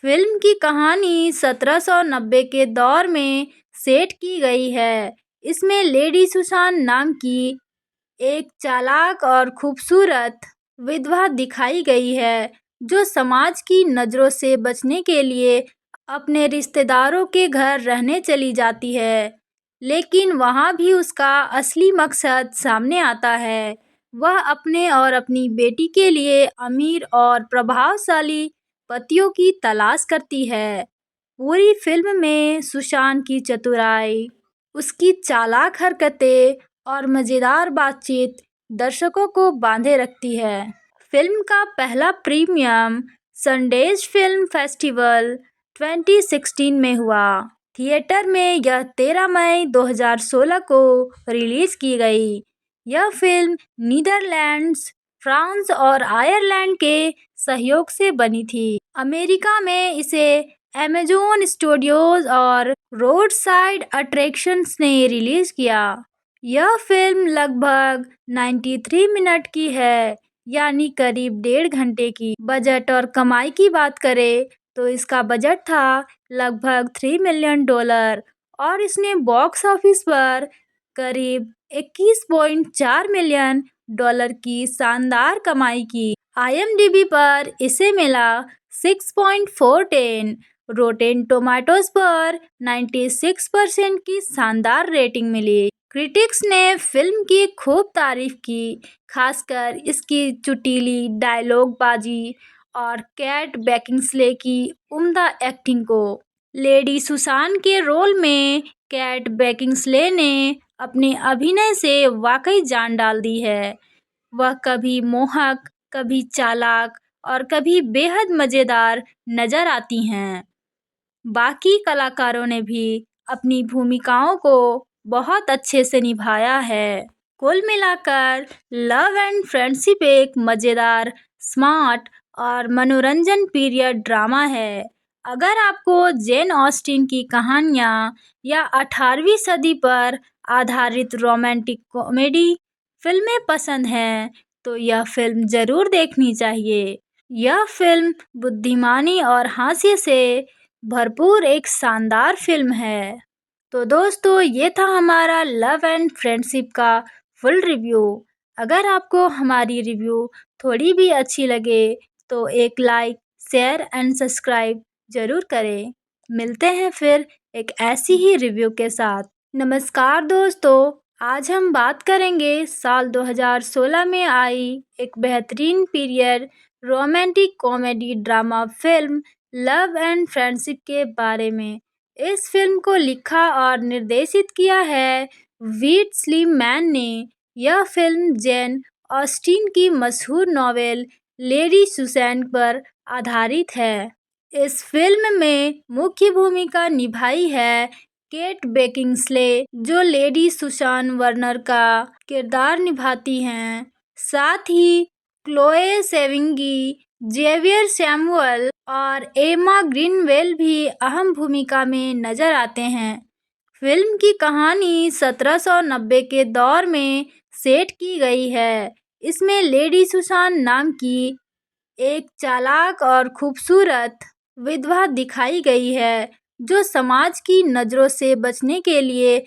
फिल्म की कहानी 1790 के दौर में सेट की गई है। इसमें लेडी सुसान नाम की एक चालाक और खूबसूरत विधवा दिखाई गई है, जो समाज की नज़रों से बचने के लिए अपने रिश्तेदारों के घर रहने चली जाती है। लेकिन वहाँ भी उसका असली मकसद सामने आता है। वह अपने और अपनी बेटी के लिए अमीर और प्रभावशाली पतियों की तलाश करती है। पूरी फिल्म में सुशांत की चतुराई, उसकी चालाक हरकतें और मज़ेदार बातचीत दर्शकों को बांधे रखती है। फिल्म का पहला प्रीमियम सनडेज फिल्म फेस्टिवल 2016 में हुआ। थिएटर में यह 13 मई 2016 को रिलीज की गई। यह फिल्म नीदरलैंड्स, फ्रांस और आयरलैंड के सहयोग से बनी थी। अमेरिका में इसे अमेज़न स्टूडियोज और रोड साइड अट्रैक्शंस ने रिलीज किया। यह फिल्म लगभग 93 मिनट की है, यानी करीब 1.5 घंटे की। बजट और कमाई की बात करें तो इसका बजट था लगभग $3 मिलियन और इसने बॉक्स ऑफिस पर करीब $21.4 मिलियन की शानदार कमाई की। IMDb पर इसे मिला 6.410, रोटेन टोमेटोज पर 96% की शानदार रेटिंग मिली। क्रिटिक्स ने फिल्म की खूब तारीफ की, खासकर इसकी चुटीली डायलॉगबाजी और कैट बेकिंसले की उम्दा एक्टिंग को। लेडी सुसान के रोल में कैट बेकिंसले ने अपने अभिनय से वाकई जान डाल दी है। वह कभी मोहक, कभी चालाक और कभी बेहद मज़ेदार नजर आती हैं। बाकी कलाकारों ने भी अपनी भूमिकाओं को बहुत अच्छे से निभाया है। कुल मिलाकर लव एंड फ्रेंडशिप एक मज़ेदार, स्मार्ट और मनोरंजन पीरियड ड्रामा है। अगर आपको जेन ऑस्टिन की कहानियाँ या 18वीं सदी पर आधारित रोमांटिक कॉमेडी फिल्में पसंद हैं, तो यह फिल्म ज़रूर देखनी चाहिए। यह फिल्म बुद्धिमानी और हास्य से भरपूर एक शानदार फिल्म है। तो दोस्तों, ये था हमारा लव एंड फ्रेंडशिप का फुल रिव्यू। अगर आपको हमारी रिव्यू थोड़ी भी अच्छी लगे तो एक लाइक, शेयर एंड सब्सक्राइब ज़रूर करें। मिलते हैं फिर एक ऐसी ही रिव्यू के साथ। नमस्कार दोस्तों, आज हम बात करेंगे साल 2016 में आई एक बेहतरीन period romantic comedy drama film love and friendship के बारे में। इस फिल्म को लिखा और निर्देशित किया है वीट स्लीमैन ने। यह फिल्म जेन ऑस्टिन की मशहूर नॉवेल लेडी सुसैन पर आधारित है। इस फिल्म में मुख्य भूमिका निभाई है केट बेकिंसले, जो लेडी सुसान वर्नर का किरदार निभाती हैं। साथ ही क्लोए सेविंगी, जेवियर सैमुअल और एमा ग्रीनवेल भी अहम भूमिका में नजर आते हैं। फिल्म की कहानी 1790 के दौर में सेट की गई है। इसमें लेडी सुसान नाम की एक चालाक और खूबसूरत विधवा दिखाई गई है, जो समाज की नज़रों से बचने के लिए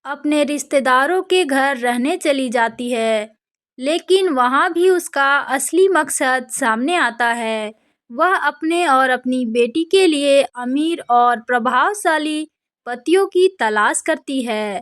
अपने रिश्तेदारों के घर रहने चली जाती है। लेकिन वहाँ भी उसका असली मकसद सामने आता है। वह अपने और अपनी बेटी के लिए अमीर और प्रभावशाली पतियों की तलाश करती है।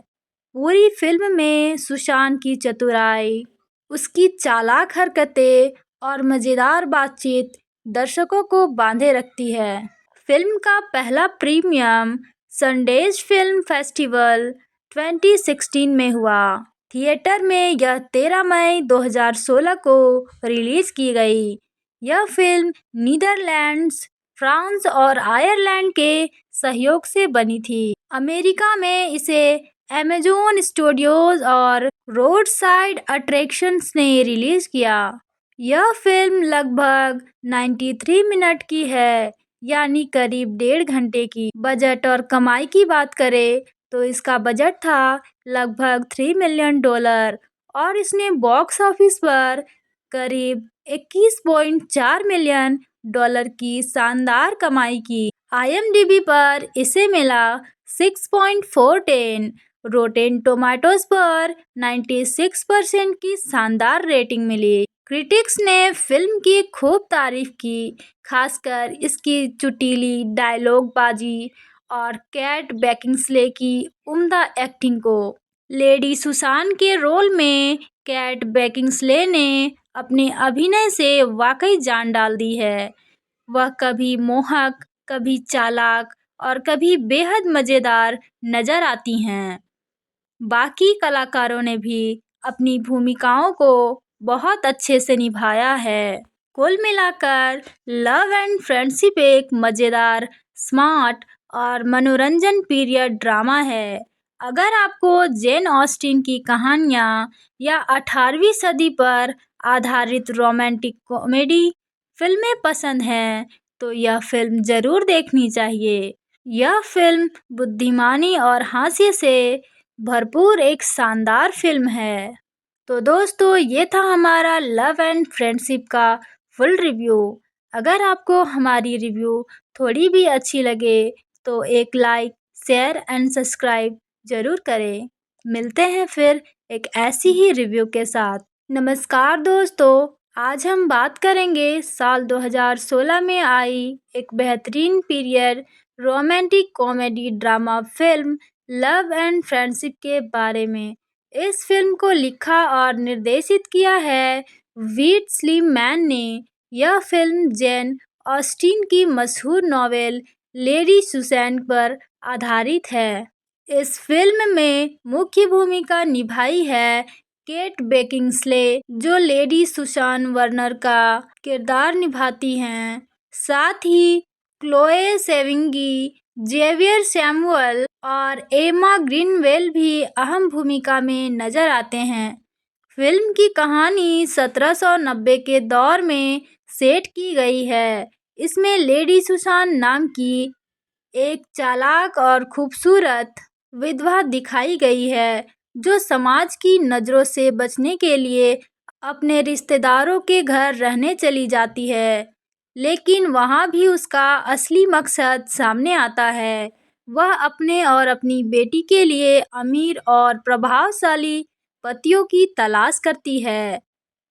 पूरी फिल्म में सुशांत की चतुराई, उसकी चालाक हरकतें और मज़ेदार बातचीत दर्शकों को बांधे रखती है। फिल्म का पहला प्रीमियम सनडेज फिल्म फेस्टिवल 2016 में हुआ। थिएटर में यह 13 मई 2016 को रिलीज की गई। यह फिल्म नीदरलैंड्स, फ्रांस और आयरलैंड के सहयोग से बनी थी। अमेरिका में इसे अमेज़न स्टूडियोज और रोड साइड अट्रैक्शंस ने रिलीज किया। यह फिल्म लगभग 93 मिनट की है, यानी करीब 1.5 घंटे की। बजट और कमाई की बात करें तो इसका बजट था लगभग $3 मिलियन और इसने बॉक्स ऑफिस पर करीब 21.4 मिलियन डॉलर की शानदार कमाई की। IMDb पर इसे मिला 6.410। रोटेन टोमेटोज पर 96% की शानदार रेटिंग मिली। क्रिटिक्स ने फिल्म की खूब तारीफ की, खासकर इसकी चुटीली डायलॉगबाजी और कैट बेकिंसले की उम्दा एक्टिंग को। लेडी सुसान के रोल में कैट बेकिंसले ने अपने अभिनय से वाकई जान डाल दी है। वह कभी मोहक, कभी चालाक और कभी बेहद मजेदार नजर आती हैं। बाकी कलाकारों ने भी अपनी भूमिकाओं को बहुत अच्छे से निभाया है। कुल मिलाकर लव एंड फ्रेंडशिप एक मजेदार, स्मार्ट और मनोरंजन पीरियड ड्रामा है। अगर आपको जेन ऑस्टिन की कहानियाँ या 18वीं सदी पर आधारित रोमांटिक कॉमेडी फिल्में पसंद हैं, तो यह फिल्म जरूर देखनी चाहिए। यह फिल्म बुद्धिमानी और हास्य से भरपूर एक शानदार फिल्म है। तो दोस्तों, ये था हमारा लव एंड फ्रेंडशिप का फुल रिव्यू। अगर आपको हमारी रिव्यू थोड़ी भी अच्छी लगे तो एक लाइक, शेयर एंड सब्सक्राइब जरूर करें। मिलते हैं फिर एक ऐसी ही रिव्यू के साथ। नमस्कार दोस्तों, आज हम बात करेंगे साल 2016 में आई एक बेहतरीन period romantic comedy drama film love and friendship के बारे में। इस फिल्म को लिखा और निर्देशित किया है वीट स्लीमैन ने। यह फिल्म जेन ऑस्टिन की मशहूर नॉवेल लेडी सुसैन पर आधारित है। इस फिल्म में मुख्य भूमिका निभाई है केट बेकिंसले, जो लेडी सुसान वर्नर का किरदार निभाती हैं। साथ ही क्लोए सेविंगी, जेवियर सैमुअल और एमा ग्रीनवेल भी अहम भूमिका में नजर आते हैं। फिल्म की कहानी 1790 के दौर में सेट की गई है। इसमें लेडी सुसान नाम की एक चालाक और खूबसूरत विधवा दिखाई गई है, जो समाज की नज़रों से बचने के लिए अपने रिश्तेदारों के घर रहने चली जाती है। लेकिन वहाँ भी उसका असली मकसद सामने आता है। वह अपने और अपनी बेटी के लिए अमीर और प्रभावशाली पतियों की तलाश करती है।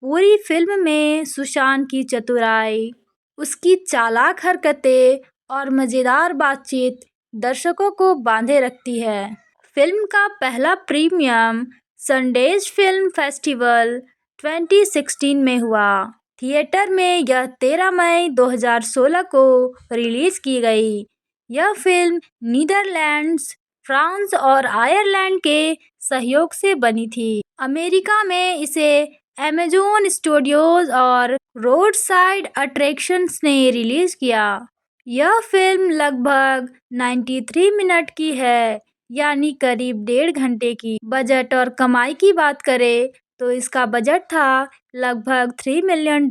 पूरी फिल्म में सुशांत की चतुराई, उसकी चालाक हरकतें और मज़ेदार बातचीत दर्शकों को बांधे रखती है। फिल्म का पहला प्रीमियम सनडेज फिल्म फेस्टिवल 2016 में हुआ। थिएटर में यह 13 मई 2016 को रिलीज की गई। यह फिल्म नीदरलैंड्स, फ्रांस और आयरलैंड के सहयोग से बनी थी। अमेरिका में इसे अमेज़न स्टूडियोज और रोड साइड अट्रैक्शंस ने रिलीज किया। यह फिल्म लगभग 93 मिनट की है, यानी करीब 1.5 घंटे की। बजट और कमाई की बात करें तो इसका बजट था लगभग $3 मिलियन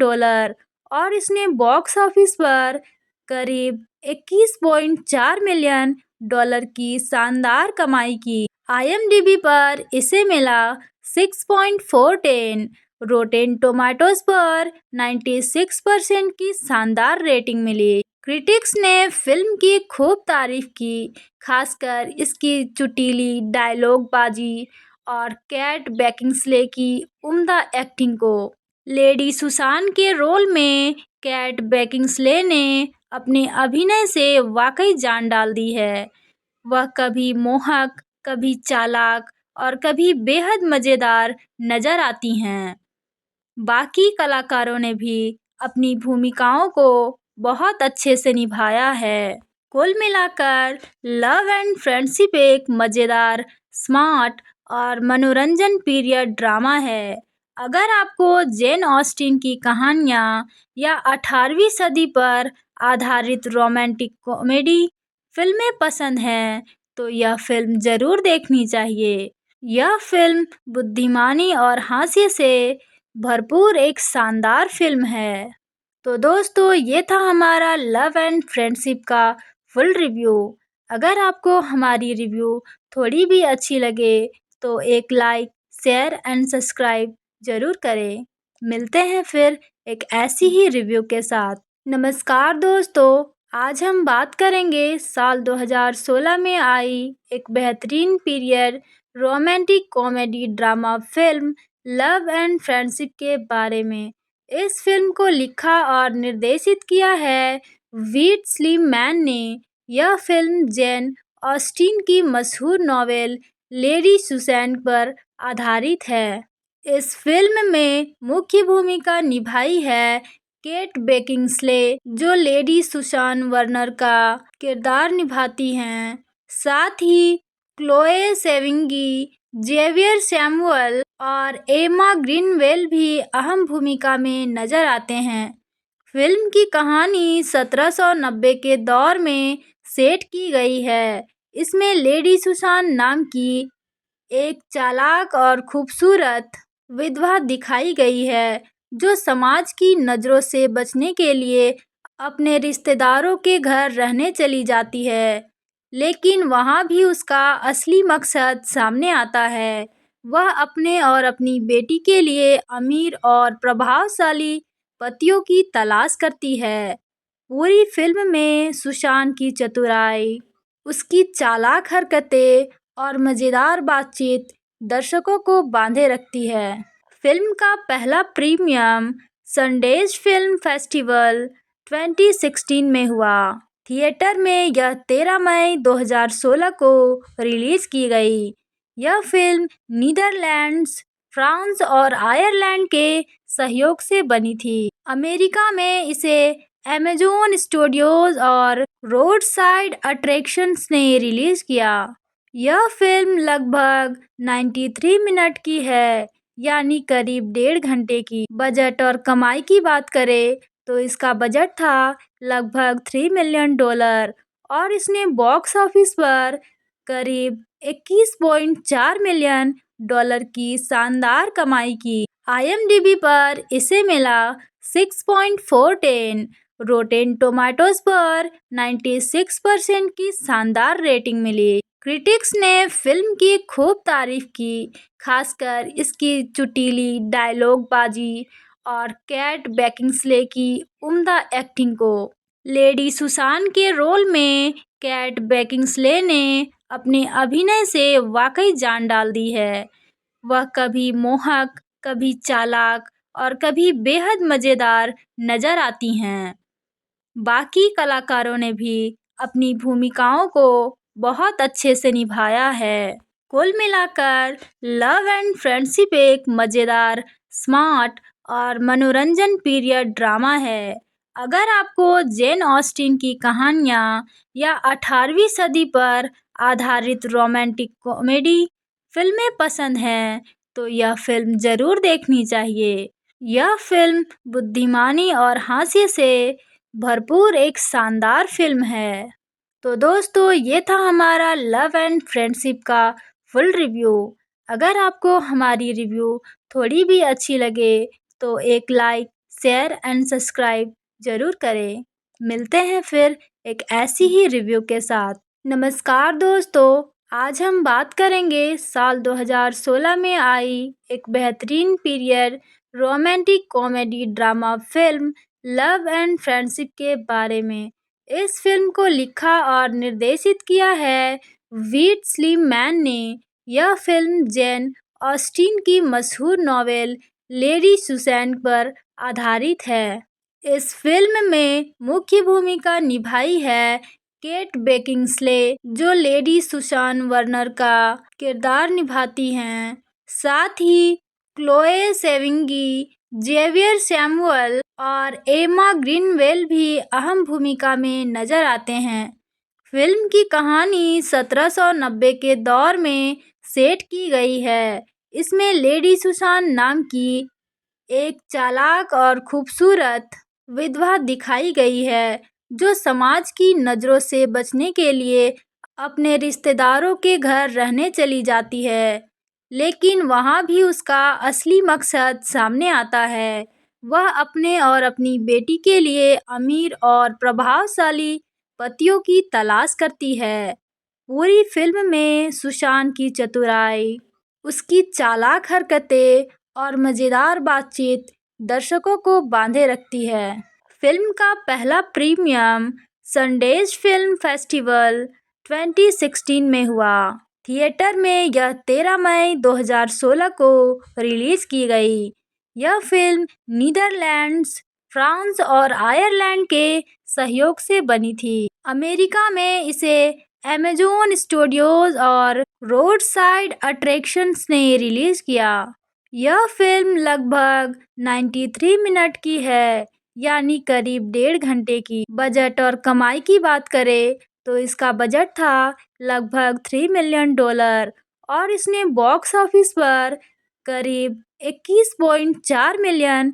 और इसने बॉक्स ऑफिस पर करीब 21.4 मिलियन डॉलर की शानदार कमाई की। IMDb पर इसे मिला 6.410। रोटेन टोमेटोज पर 96% की शानदार रेटिंग मिली। क्रिटिक्स ने फिल्म की खूब तारीफ की, खासकर इसकी चुटीली डायलॉगबाजी और कैट बेकिंसले की उम्दा एक्टिंग को। लेडी सुसान के रोल में कैट बेकिंसले ने अपने अभिनय से वाकई जान डाल दी है। वह कभी मोहक, कभी चालाक और कभी बेहद मजेदार नजर आती हैं। बाकी कलाकारों ने भी अपनी भूमिकाओं को बहुत अच्छे से निभाया है। कुल मिलाकर लव एंड फ्रेंडशिप एक मजेदार, स्मार्ट और मनोरंजन पीरियड ड्रामा है। अगर आपको जेन ऑस्टिन की कहानियाँ या 18वीं सदी पर आधारित रोमांटिक कॉमेडी फिल्में पसंद हैं, तो यह फिल्म जरूर देखनी चाहिए। यह फिल्म बुद्धिमानी और हास्य से भरपूर एक शानदार फिल्म है। तो दोस्तों, ये था हमारा लव एंड फ्रेंडशिप का फुल रिव्यू। अगर आपको हमारी रिव्यू थोड़ी भी अच्छी लगे तो एक लाइक, शेयर एंड सब्सक्राइब जरूर करें। मिलते हैं फिर एक ऐसी ही रिव्यू के साथ। नमस्कार दोस्तों, आज हम बात करेंगे साल 2016 में आई एक बेहतरीन period romantic comedy drama film love and friendship के बारे में। इस फिल्म को लिखा और निर्देशित किया है वीट स्लीमैन ने। यह फिल्म जेन ऑस्टिन की मशहूर नॉवेल लेडी सुसैन पर आधारित है। इस फिल्म में मुख्य भूमिका निभाई है केट बेकिंसले, जो लेडी सुसान वर्नर का किरदार निभाती हैं। साथ ही क्लोए सेविंगी, जेवियर सैमुअल और एमा ग्रीनवेल भी अहम भूमिका में नजर आते हैं। फिल्म की कहानी 1790 के दौर में सेट की गई है। इसमें लेडी सुसान नाम की एक चालाक और खूबसूरत विधवा दिखाई गई है, जो समाज की नज़रों से बचने के लिए अपने रिश्तेदारों के घर रहने चली जाती है। लेकिन वहाँ भी उसका असली मकसद सामने आता है। वह अपने और अपनी बेटी के लिए अमीर और प्रभावशाली पतियों की तलाश करती है। पूरी फिल्म में सुशांत की चतुराई, उसकी चालाक हरकतें और मज़ेदार बातचीत दर्शकों को बांधे रखती है। फिल्म का पहला प्रीमियम सनडेज फिल्म फेस्टिवल 2016 में हुआ। थिएटर में यह 13 मई 2016 को रिलीज की गई। यह फिल्म नीदरलैंड्स, फ्रांस और आयरलैंड के सहयोग से बनी थी। अमेरिका में इसे अमेज़न स्टूडियोज और रोड साइड अट्रैक्शंस ने रिलीज किया। यह फिल्म लगभग 93 मिनट की है, यानी करीब 1.5 घंटे की। बजट और कमाई की बात करें तो इसका बजट था लगभग $3 मिलियन और इसने बॉक्स ऑफिस पर करीब $21.4 मिलियन की शानदार कमाई की। IMDb पर इसे मिला 6.410, रोटेन टोमेटोज पर 96% की शानदार रेटिंग मिली। क्रिटिक्स ने फिल्म की खूब तारीफ की, खासकर इसकी चुटीली डायलॉगबाजी और कैट बेकिंसले की उम्दा एक्टिंग को। लेडी सुसान के रोल में कैट बेकिंसले ने अपने अभिनय से वाकई जान डाल दी है। वह कभी मोहक, कभी चालाक और कभी बेहद मज़ेदार नजर आती हैं। बाकी कलाकारों ने भी अपनी भूमिकाओं को बहुत अच्छे से निभाया है। कुल मिलाकर लव एंड फ्रेंडशिप एक मज़ेदार, स्मार्ट और मनोरंजन पीरियड ड्रामा है। अगर आपको जेन ऑस्टिन की कहानियाँ या 18वीं सदी पर आधारित रोमांटिक कॉमेडी फिल्में पसंद हैं, तो यह फिल्म ज़रूर देखनी चाहिए। यह फिल्म बुद्धिमानी और हास्य से भरपूर एक शानदार फिल्म है। तो दोस्तों, ये था हमारा लव एंड फ्रेंडशिप का फुल रिव्यू। अगर आपको हमारी रिव्यू थोड़ी भी अच्छी लगे तो एक लाइक, शेयर एंड सब्सक्राइब ज़रूर करें। मिलते हैं फिर एक ऐसी ही रिव्यू के साथ। नमस्कार दोस्तों, आज हम बात करेंगे साल 2016 में आई एक बेहतरीन period romantic comedy drama film love and friendship के बारे में। इस फिल्म को लिखा और निर्देशित किया है वीट स्लीमैन ने। यह फिल्म जेन ऑस्टिन की मशहूर नॉवेल लेडी सुसैन पर आधारित है। इस फिल्म में मुख्य भूमिका निभाई है केट बेकिंसले, जो लेडी सुसान वर्नर का किरदार निभाती हैं। साथ ही क्लोए सेविंगी, जेवियर सैमुअल और एमा ग्रीनवेल भी अहम भूमिका में नजर आते हैं। फिल्म की कहानी 1790 के दौर में सेट की गई है। इसमें लेडी सुसान नाम की एक चालाक और खूबसूरत विधवा दिखाई गई है, जो समाज की नज़रों से बचने के लिए अपने रिश्तेदारों के घर रहने चली जाती है। लेकिन वहाँ भी उसका असली मकसद सामने आता है। वह अपने और अपनी बेटी के लिए अमीर और प्रभावशाली पतियों की तलाश करती है। पूरी फिल्म में सुशांत की चतुराई, उसकी चालाक हरकतें और मज़ेदार बातचीत दर्शकों को बांधे रखती है। फिल्म का पहला प्रीमियम सनडेज फिल्म फेस्टिवल 2016 में हुआ। थिएटर में यह 13 मई 2016 को रिलीज की गई। यह फिल्म नीदरलैंड्स, फ्रांस और आयरलैंड के सहयोग से बनी थी। अमेरिका में इसे अमेज़न स्टूडियोज और रोडसाइड अट्रैक्शंस ने रिलीज किया। यह फिल्म लगभग 93 मिनट की है, यानी करीब 1.5 घंटे की। बजट और कमाई की बात करें तो इसका बजट था लगभग $3 मिलियन और इसने बॉक्स ऑफिस पर करीब $21.4 मिलियन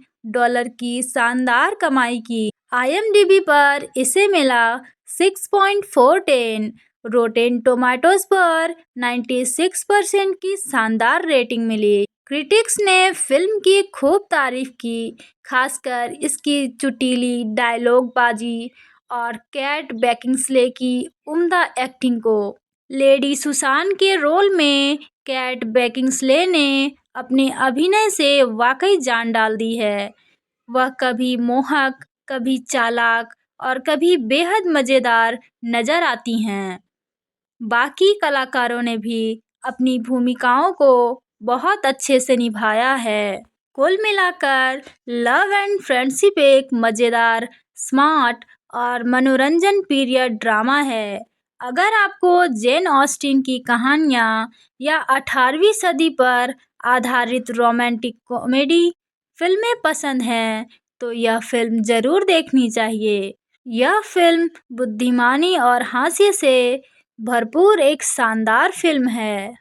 की शानदार कमाई की। IMDb पर इसे मिला 6.410, रोटेन टोमेटोज पर 96% की शानदार रेटिंग मिली। क्रिटिक्स ने फिल्म की खूब तारीफ की, खासकर इसकी चुटीली डायलॉगबाजी और कैट बेकिंसले की उम्दा एक्टिंग को। लेडी सुसान के रोल में कैट बेकिंसले ने अपने अभिनय से वाकई जान डाल दी है। वह कभी मोहक, कभी चालाक और कभी बेहद मज़ेदार नजर आती हैं। बाकी कलाकारों ने भी अपनी भूमिकाओं को बहुत अच्छे से निभाया है। कुल मिलाकर लव एंड फ्रेंडशिप एक मज़ेदार, स्मार्ट और मनोरंजन पीरियड ड्रामा है। अगर आपको जेन ऑस्टिन की कहानियाँ या 18वीं सदी पर आधारित रोमांटिक कॉमेडी फिल्में पसंद हैं, तो यह फिल्म ज़रूर देखनी चाहिए। यह फिल्म बुद्धिमानी और हास्य से भरपूर एक शानदार फिल्म है।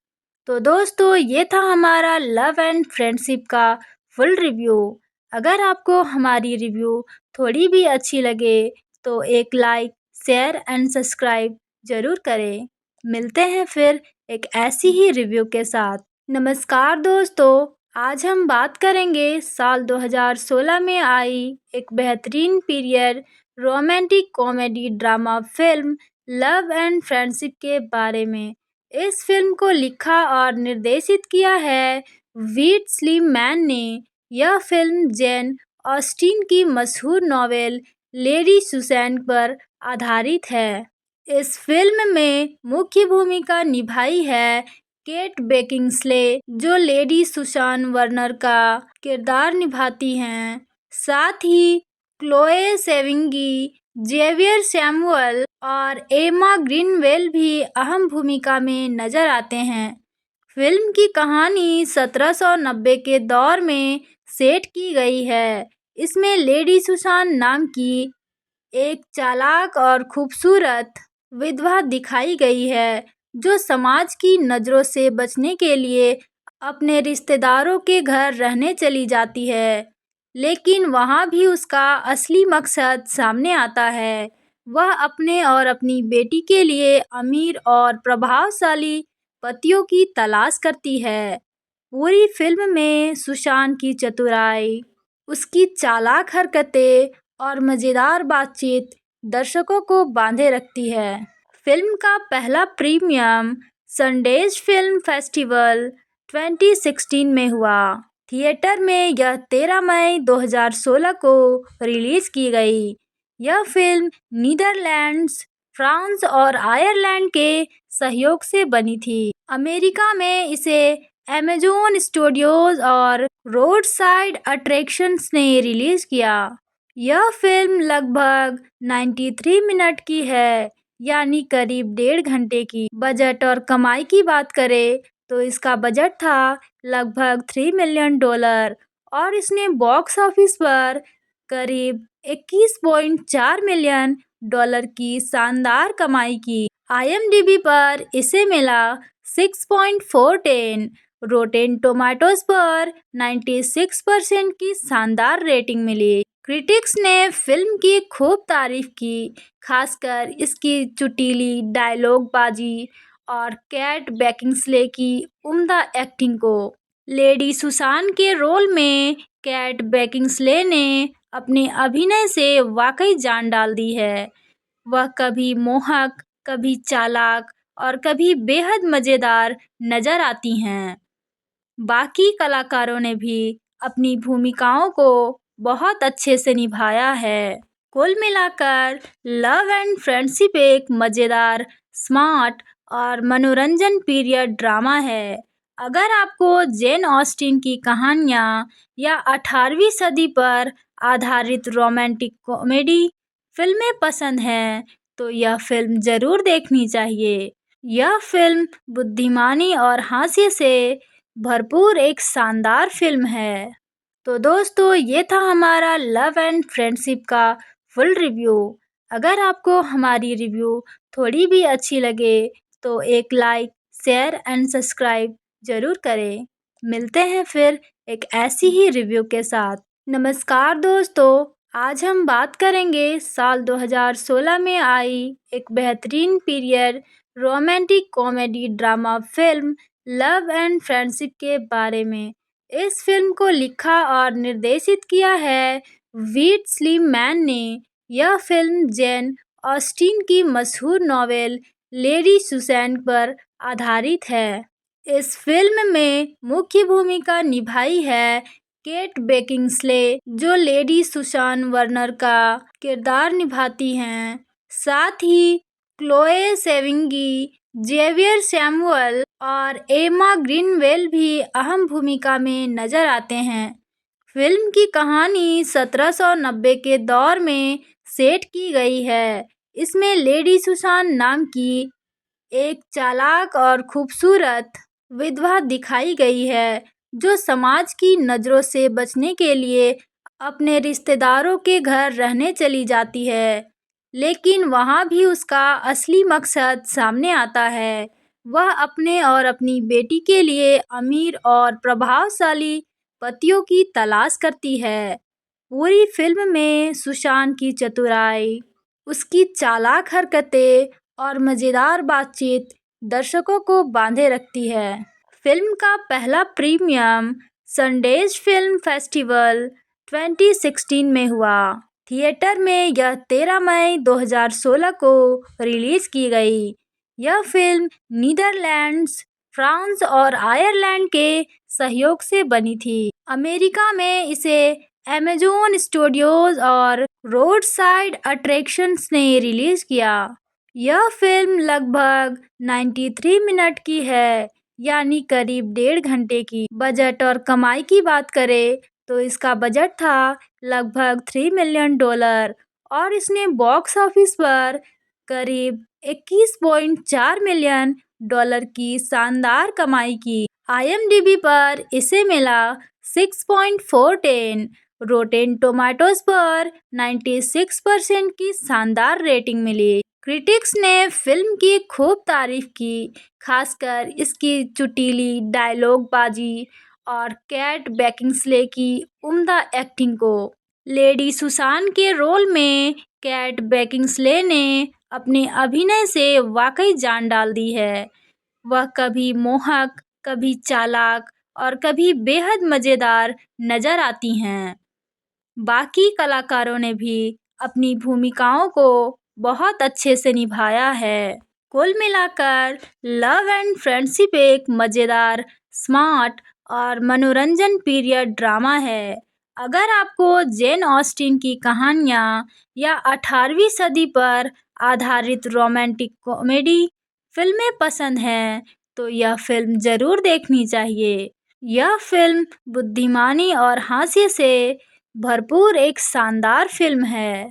तो दोस्तों, ये था हमारा लव एंड फ्रेंडशिप का फुल रिव्यू। अगर आपको हमारी रिव्यू थोड़ी भी अच्छी लगे तो एक लाइक, शेयर एंड सब्सक्राइब ज़रूर करें। मिलते हैं फिर एक ऐसी ही रिव्यू के साथ। नमस्कार दोस्तों, आज हम बात करेंगे साल 2016 में आई एक बेहतरीन period romantic comedy drama film love and friendship के बारे में। इस फिल्म को लिखा और निर्देशित किया है वीट स्लीमैन ने। यह फिल्म जेन ऑस्टिन की मशहूर नॉवेल लेडी सुसैन पर आधारित है। इस फिल्म में मुख्य भूमिका निभाई है केट बेकिंसले, जो लेडी सुसान वर्नर का किरदार निभाती हैं। साथ ही क्लोए सेविंगी, जेवियर सैमुअल और एमा ग्रीनवेल भी अहम भूमिका में नजर आते हैं। फिल्म की कहानी 1790 के दौर में सेट की गई है। इसमें लेडी सुसान नाम की एक चालाक और खूबसूरत विधवा दिखाई गई है, जो समाज की नज़रों से बचने के लिए अपने रिश्तेदारों के घर रहने चली जाती है। लेकिन वहाँ भी उसका असली मकसद सामने आता है। वह अपने और अपनी बेटी के लिए अमीर और प्रभावशाली पतियों की तलाश करती है। पूरी फिल्म में सुशांत की चतुराई, उसकी चालाक हरकतें और मज़ेदार बातचीत दर्शकों को बांधे रखती है। फिल्म का पहला प्रीमियम सनडेज फिल्म फेस्टिवल 2016 में हुआ। थिएटर में यह 13 मई 2016 को रिलीज की गई। यह फिल्म नीदरलैंड्स, फ्रांस और आयरलैंड के सहयोग से बनी थी। अमेरिका में इसे अमेज़न स्टूडियोज और रोडसाइड अट्रैक्शंस ने रिलीज किया। यह फिल्म लगभग 93 मिनट की है, यानी करीब 1.5 घंटे की। बजट और कमाई की बात करें तो इसका बजट था लगभग $3 मिलियन और इसने बॉक्स ऑफिस पर करीब $21.4 मिलियन की शानदार कमाई की। IMDb पर इसे मिला 6.410, रोटेन टोमेटोज पर 96% की शानदार रेटिंग मिली। क्रिटिक्स ने फिल्म की खूब तारीफ की, खासकर इसकी चुटीली डायलॉगबाजी और कैट बेकिंसले की उम्दा एक्टिंग को। लेडी सुसान के रोल में कैट बेकिंसले ने अपने अभिनय से वाकई जान डाल दी है। वह कभी मोहक, कभी चालाक और कभी बेहद मज़ेदार नजर आती हैं। बाकी कलाकारों ने भी अपनी भूमिकाओं को बहुत अच्छे से निभाया है। कुल मिलाकर लव एंड फ्रेंडशिप एक मज़ेदार, स्मार्ट और मनोरंजन पीरियड ड्रामा है। अगर आपको जेन ऑस्टिन की कहानियाँ या 18वीं सदी पर आधारित रोमांटिक कॉमेडी फिल्में पसंद हैं, तो यह फिल्म ज़रूर देखनी चाहिए। यह फिल्म बुद्धिमानी और हास्य से भरपूर एक शानदार फिल्म है। तो दोस्तों, ये था हमारा लव एंड फ्रेंडशिप का फुल रिव्यू। अगर आपको हमारी रिव्यू थोड़ी भी अच्छी लगे तो एक लाइक, शेयर एंड सब्सक्राइब ज़रूर करें। मिलते हैं फिर एक ऐसी ही रिव्यू के साथ। नमस्कार दोस्तों, आज हम बात करेंगे साल 2016 में आई एक बेहतरीन period romantic comedy drama film love and friendship के बारे में। इस फिल्म को लिखा और निर्देशित किया है वीट स्लीमैन ने। यह फिल्म जेन ऑस्टिन की मशहूर नॉवेल लेडी सुसैन पर आधारित है। इस फिल्म में मुख्य भूमिका निभाई है केट बेकिंगस्ले, जो लेडी सुसान वर्नर का किरदार निभाती हैं। साथ ही क्लोए सेविंगी, जेवियर सैमुअल और एमा ग्रीनवेल भी अहम भूमिका में नजर आते हैं। फिल्म की कहानी 1790 के दौर में सेट की गई है। इसमें लेडी सुसान नाम की एक चालाक और खूबसूरत विधवा दिखाई गई है, जो समाज की नज़रों से बचने के लिए अपने रिश्तेदारों के घर रहने चली जाती है। लेकिन वहाँ भी उसका असली मकसद सामने आता है। वह अपने और अपनी बेटी के लिए अमीर और प्रभावशाली पतियों की तलाश करती है। पूरी फिल्म में सुशांत की चतुराई, उसकी चालाक हरकतें और मज़ेदार बातचीत दर्शकों को बांधे रखती है। फिल्म का पहला प्रीमियम सनडेज फिल्म फेस्टिवल 2016 में हुआ। थिएटर में यह 13 मई 2016 को रिलीज़ की गई। यह फिल्म नीदरलैंड्स, फ्रांस और आयरलैंड के सहयोग से बनी थी। अमेरिका में इसे अमेज़न स्टूडियोज और रोड साइड अट्रैक्शंस ने रिलीज़ किया। यह फिल्म लगभग 93 मिनट की है, यानी करीब 1.5 घंटे की। बजट और कमाई की बात करें तो इसका बजट था लगभग $3 मिलियन और इसने बॉक्स ऑफिस पर करीब $21.4 मिलियन की शानदार कमाई की। IMDb पर इसे मिला 6.410, रोटेन टोमेटोज पर 96% की शानदार रेटिंग मिली। क्रिटिक्स ने फिल्म की खूब तारीफ की, खासकर इसकी चुटीली डायलॉगबाजी और कैट बेकिंगस्ले की उम्दा एक्टिंग को। लेडी सुसान के रोल में कैट बेकिंगस्ले ने अपने अभिनय से वाकई जान डाल दी है। वह कभी मोहक, कभी चालाक और कभी बेहद मज़ेदार नजर आती हैं। बाकी कलाकारों ने भी अपनी भूमिकाओं को बहुत अच्छे से निभाया है। कुल मिलाकर लव एंड फ्रेंडशिप एक मज़ेदार, स्मार्ट और मनोरंजन पीरियड ड्रामा है। अगर आपको जेन ऑस्टिन की कहानियाँ या 18वीं सदी पर आधारित रोमांटिक कॉमेडी फिल्में पसंद हैं, तो यह फिल्म ज़रूर देखनी चाहिए। यह फिल्म बुद्धिमानी और हास्य से भरपूर एक शानदार फिल्म है।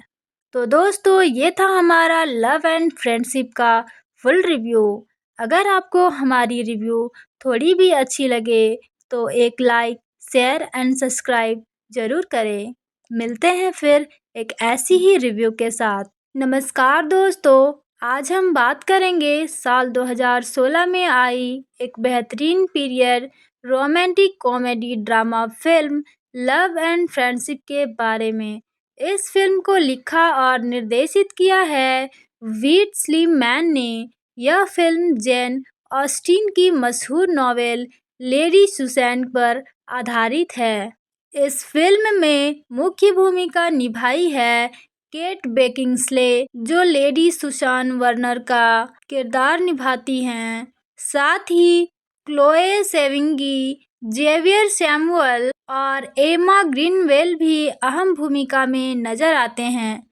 तो दोस्तों, ये था हमारा लव एंड फ्रेंडशिप का फुल रिव्यू। अगर आपको हमारी रिव्यू थोड़ी भी अच्छी लगे तो एक लाइक, शेयर एंड सब्सक्राइब ज़रूर करें। मिलते हैं फिर एक ऐसी ही रिव्यू के साथ। नमस्कार दोस्तों, आज हम बात करेंगे साल 2016 में आई एक बेहतरीन period romantic comedy drama film love and friendship के बारे में। इस फिल्म को लिखा और निर्देशित किया है वीट स्लीमैन ने। यह फिल्म जेन ऑस्टिन की मशहूर नॉवेल लेडी सुसैन पर आधारित है। इस फिल्म में मुख्य भूमिका निभाई है केट बेकिंगस्ले, जो लेडी सुसान वर्नर का किरदार निभाती हैं। साथ ही क्लोए सेविंगी, जेवियर सैमुअल और एमा ग्रीनवेल भी अहम भूमिका में नजर आते हैं।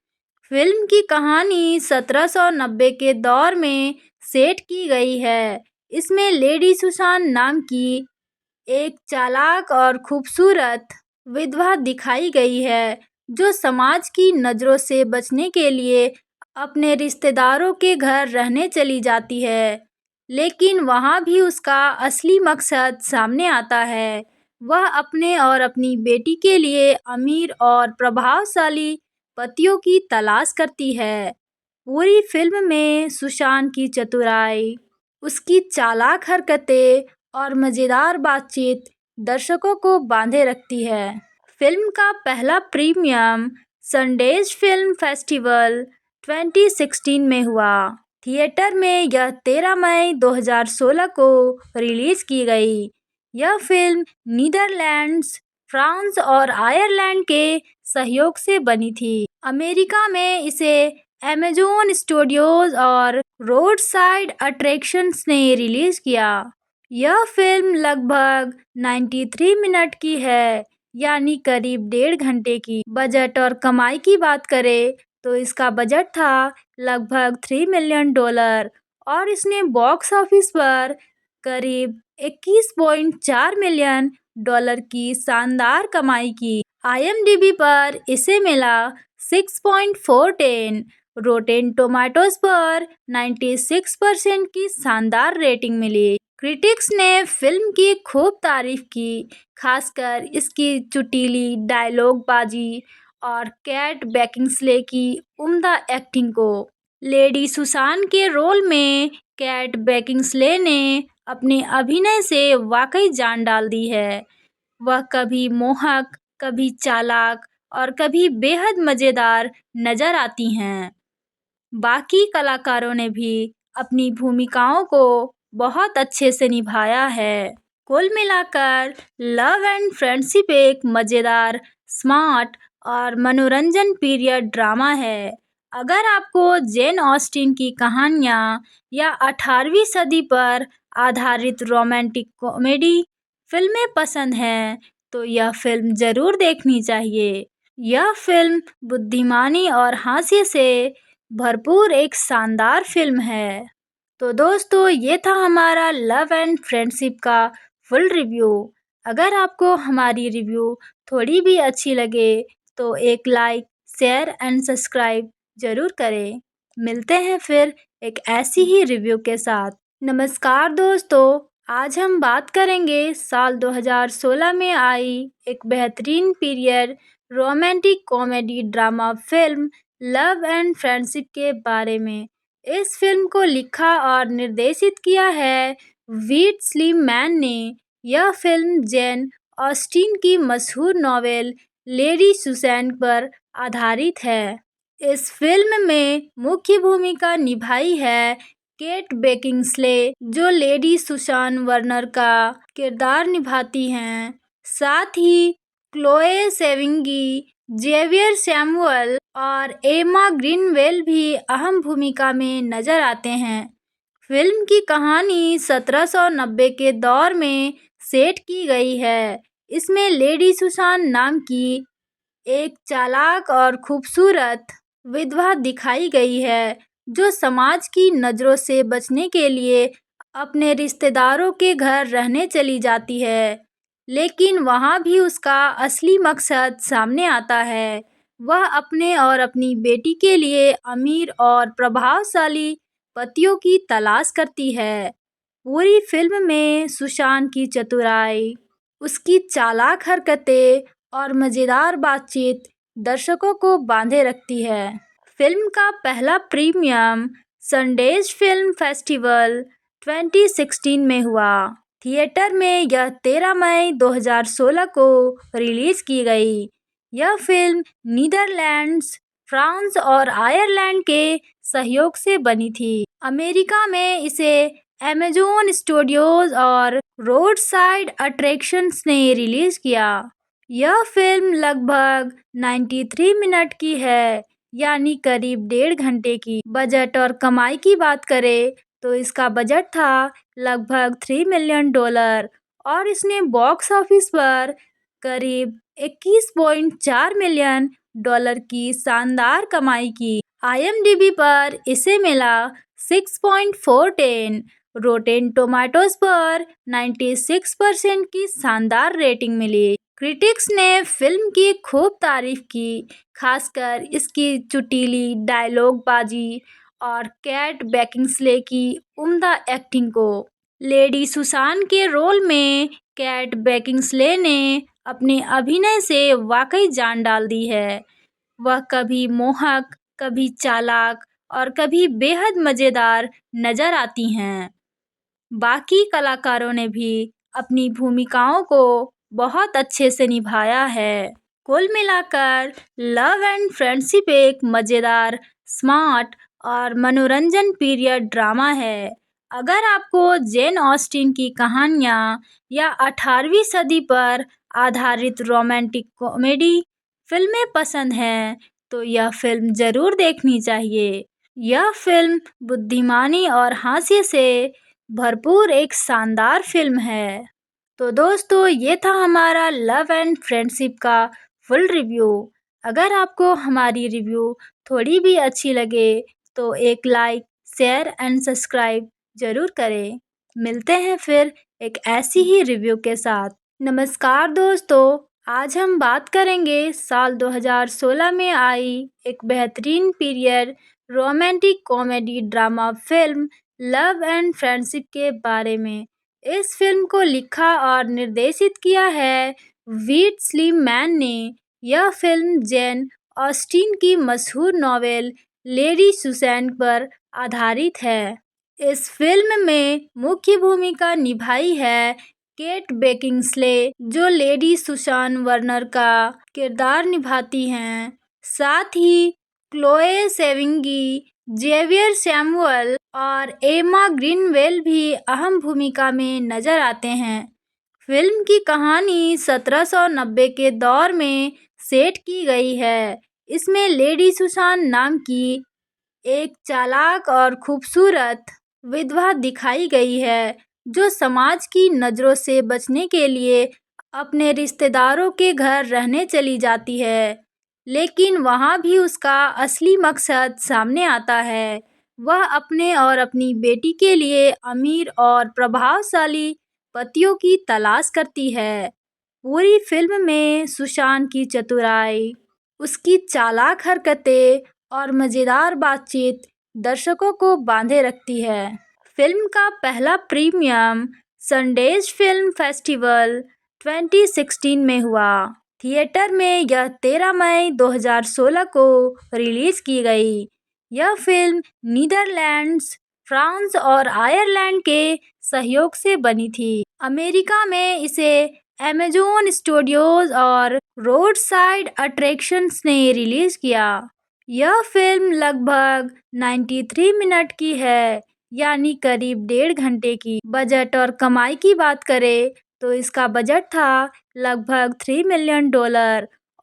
फिल्म की कहानी 1790 के दौर में सेट की गई है। इसमें लेडी सुसान नाम की एक चालाक और खूबसूरत विधवा दिखाई गई है, जो समाज की नज़रों से बचने के लिए अपने रिश्तेदारों के घर रहने चली जाती है। लेकिन वहाँ भी उसका असली मकसद सामने आता है। वह अपने और अपनी बेटी के लिए अमीर और प्रभावशाली पतियों की तलाश करती है। पूरी फिल्म में सुशांत की चतुराई, उसकी चालाक हरकतें और मज़ेदार बातचीत दर्शकों को बांधे रखती है। फिल्म का पहला प्रीमियम सनडेज फिल्म फेस्टिवल 2016 में हुआ। थिएटर में यह 13 मई 2016 को रिलीज की गई। यह फिल्म नीदरलैंड्स, फ्रांस और आयरलैंड के सहयोग से बनी थी। अमेरिका में इसे अमेज़न स्टूडियोज और रोड साइड अट्रैक्शंस ने रिलीज किया। यह फिल्म लगभग 93 मिनट की है, यानी करीब 1.5 घंटे की। बजट और कमाई की बात करें तो इसका बजट था लगभग $3 मिलियन और इसने बॉक्स ऑफिस पर करीब $21.4 मिलियन की शानदार कमाई की। IMDb पर इसे मिला 6.410, रोटेन टोमेटोज पर 96% की शानदार रेटिंग मिली। क्रिटिक्स ने फिल्म की खूब तारीफ की, खासकर इसकी चुटीली डायलॉगबाजी और कैट बेकिंसले की उम्दा एक्टिंग को। लेडी सुसान के रोल में कैट बेकिंसले ने अपने अभिनय से वाकई जान डाल दी है। वह कभी मोहक, कभी चालाक और कभी बेहद मज़ेदार नजर आती हैं। बाकी कलाकारों ने भी अपनी भूमिकाओं को बहुत अच्छे से निभाया है। कुल मिलाकर लव एंड फ्रेंडशिप एक मज़ेदार, स्मार्ट और मनोरंजन पीरियड ड्रामा है। अगर आपको जेन ऑस्टिन की कहानियाँ या 18वीं सदी पर आधारित रोमांटिक कॉमेडी फिल्में पसंद हैं, तो यह फिल्म ज़रूर देखनी चाहिए। यह फिल्म बुद्धिमानी और हास्य से भरपूर एक शानदार फिल्म है। तो दोस्तों, ये था हमारा लव एंड फ्रेंडशिप का फुल रिव्यू। अगर आपको हमारी रिव्यू थोड़ी भी अच्छी लगे तो एक लाइक, शेयर एंड सब्सक्राइब ज़रूर करें। मिलते हैं फिर एक ऐसी ही रिव्यू के साथ। नमस्कार दोस्तों, आज हम बात करेंगे साल 2016 में आई एक बेहतरीन period romantic comedy drama film love and friendship के बारे में। इस फिल्म को लिखा और निर्देशित किया है वीट स्लीमैन ने। यह फिल्म जेन ऑस्टिन की मशहूर नॉवेल लेडी सुसैन पर आधारित है। इस फिल्म में मुख्य भूमिका निभाई है केट बेकिंसले, जो लेडी सुसान वर्नर का किरदार निभाती हैं। साथ ही क्लोए सेविंगी, जेवियर सैमुअल और एमा ग्रीनवेल भी अहम भूमिका में नजर आते हैं। फिल्म की कहानी 1790 के दौर में सेट की गई है। इसमें लेडी सुसान नाम की एक चालाक और खूबसूरत विधवा दिखाई गई है, जो समाज की नज़रों से बचने के लिए अपने रिश्तेदारों के घर रहने चली जाती है। लेकिन वहाँ भी उसका असली मकसद सामने आता है। वह अपने और अपनी बेटी के लिए अमीर और प्रभावशाली पतियों की तलाश करती है। पूरी फिल्म में सुशांत की चतुराई, उसकी चालाक हरकतें और मज़ेदार बातचीत दर्शकों को बांधे रखती है। फिल्म का पहला प्रीमियम सनडेज फिल्म फेस्टिवल 2016 में हुआ। थिएटर में यह 13 मई 2016 को रिलीज की गई। यह फिल्म नीदरलैंड्स, फ्रांस और आयरलैंड के सहयोग से बनी थी। अमेरिका में इसे अमेज़न स्टूडियोज और रोड साइड अट्रैक्शंस ने रिलीज किया। यह फिल्म लगभग 93 मिनट की है, यानी करीब 1.5 घंटे की। बजट और कमाई की बात करें तो इसका बजट था लगभग $3 मिलियन और इसने बॉक्स ऑफिस पर करीब 21.4 मिलियन डॉलर की शानदार कमाई की। IMDb पर इसे मिला 6.410, रोटेन टोमेटोज पर 96% की शानदार रेटिंग मिली। क्रिटिक्स ने फिल्म की खूब तारीफ की, खासकर इसकी चुटीली डायलॉगबाजी और कैट बेकिंसले की उम्दा एक्टिंग को। लेडी सुसान के रोल में कैट बेकिंसले ने अपने अभिनय से वाकई जान डाल दी है। वह कभी मोहक, कभी चालाक और कभी बेहद मजेदार नजर आती हैं। बाकी कलाकारों ने भी अपनी भूमिकाओं को बहुत अच्छे से निभाया है। कुल मिलाकर लव एंड फ्रेंडशिप एक मजेदार, स्मार्ट और मनोरंजन पीरियड ड्रामा है। अगर आपको जेन ऑस्टिन की कहानियाँ या 18वीं सदी पर आधारित रोमांटिक कॉमेडी फिल्में पसंद हैं, तो यह फिल्म जरूर देखनी चाहिए। यह फिल्म बुद्धिमानी और हास्य से भरपूर एक शानदार फिल्म है। तो दोस्तों, ये था हमारा लव एंड फ्रेंडशिप का फुल रिव्यू। अगर आपको हमारी रिव्यू थोड़ी भी अच्छी लगे तो एक लाइक, शेयर एंड सब्सक्राइब जरूर करें। मिलते हैं फिर एक ऐसी ही रिव्यू के साथ। नमस्कार दोस्तों, आज हम बात करेंगे साल 2016 में आई एक बेहतरीन period romantic comedy drama film love and friendship के बारे में। इस फिल्म को लिखा और निर्देशित किया है वीट स्लीम मैन ने। यह फिल्म जेन ऑस्टिन की मशहूर नॉवेल लेडी सुसैन पर आधारित है। इस फिल्म में मुख्य भूमिका निभाई है केट बेकिंसले, जो लेडी सुसान वर्नर का किरदार निभाती हैं। साथ ही क्लोए सेविंगी, जेवियर सैमुअल और एमा ग्रीनवेल भी अहम भूमिका में नजर आते हैं। फिल्म की कहानी 1790 के दौर में सेट की गई है। इसमें लेडी सुसान नाम की एक चालाक और खूबसूरत विधवा दिखाई गई है, जो समाज की नज़रों से बचने के लिए अपने रिश्तेदारों के घर रहने चली जाती है। लेकिन वहाँ भी उसका असली मकसद सामने आता है। वह अपने और अपनी बेटी के लिए अमीर और प्रभावशाली पतियों की तलाश करती है। पूरी फिल्म में सुशांत की चतुराई, उसकी चालाक हरकतें और मज़ेदार बातचीत दर्शकों को बांधे रखती है। फिल्म का पहला प्रीमियम सनडेज फिल्म फेस्टिवल 2016 में हुआ। थिएटर में यह 13 मई 2016 को रिलीज की गई। यह फिल्म नीदरलैंड्स, फ्रांस और आयरलैंड के सहयोग से बनी थी। अमेरिका में इसे अमेज़न स्टूडियोज और रोड साइड अट्रैक्शंस ने रिलीज किया। यह फिल्म लगभग 93 मिनट की है, यानी करीब 1.5 घंटे की। बजट और कमाई की बात करें तो इसका बजट था लगभग $3 मिलियन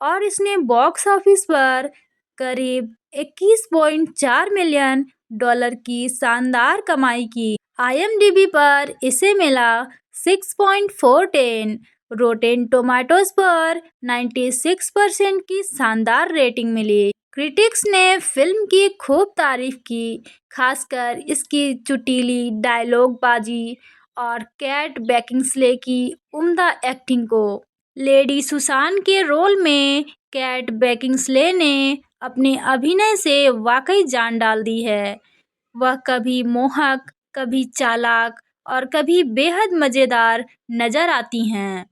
और इसने बॉक्स ऑफिस पर करीब 21.4 मिलियन डॉलर की शानदार कमाई की। IMDb पर इसे मिला 6.410, रोटेन टोमेटोज पर 96% की शानदार रेटिंग मिली। क्रिटिक्स ने फिल्म की खूब तारीफ की, खासकर इसकी चुटीली डायलॉगबाजी और कैट बेकिंसले की उम्दा एक्टिंग को। लेडी सुसान के रोल में कैट बेकिंसले ने अपने अभिनय से वाकई जान डाल दी है। वह कभी मोहक, कभी चालाक और कभी बेहद मजेदार नजर आती हैं।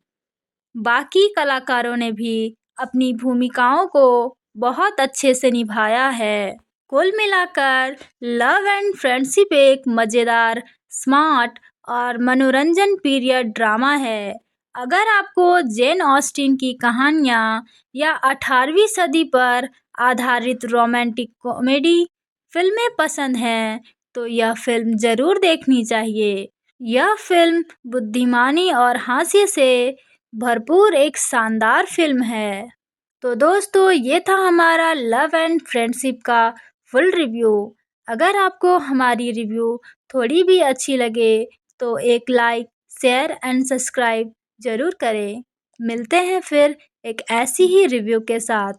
बाकी कलाकारों ने भी अपनी भूमिकाओं को बहुत अच्छे से निभाया है। कुल मिलाकर लव एंड फ्रेंडशिप एक मजेदार, स्मार्ट और मनोरंजन पीरियड ड्रामा है। अगर आपको जेन ऑस्टिन की कहानियाँ या 18वीं सदी पर आधारित रोमांटिक कॉमेडी फिल्में पसंद हैं, तो यह फिल्म जरूर देखनी चाहिए। यह फिल्म बुद्धिमानी और हास्य से भरपूर एक शानदार फिल्म है। तो दोस्तों, ये था हमारा लव एंड फ्रेंडशिप का फुल रिव्यू। अगर आपको हमारी रिव्यू थोड़ी भी अच्छी लगे तो एक लाइक, शेयर एंड सब्सक्राइब ज़रूर करें। मिलते हैं फिर एक ऐसी ही रिव्यू के साथ।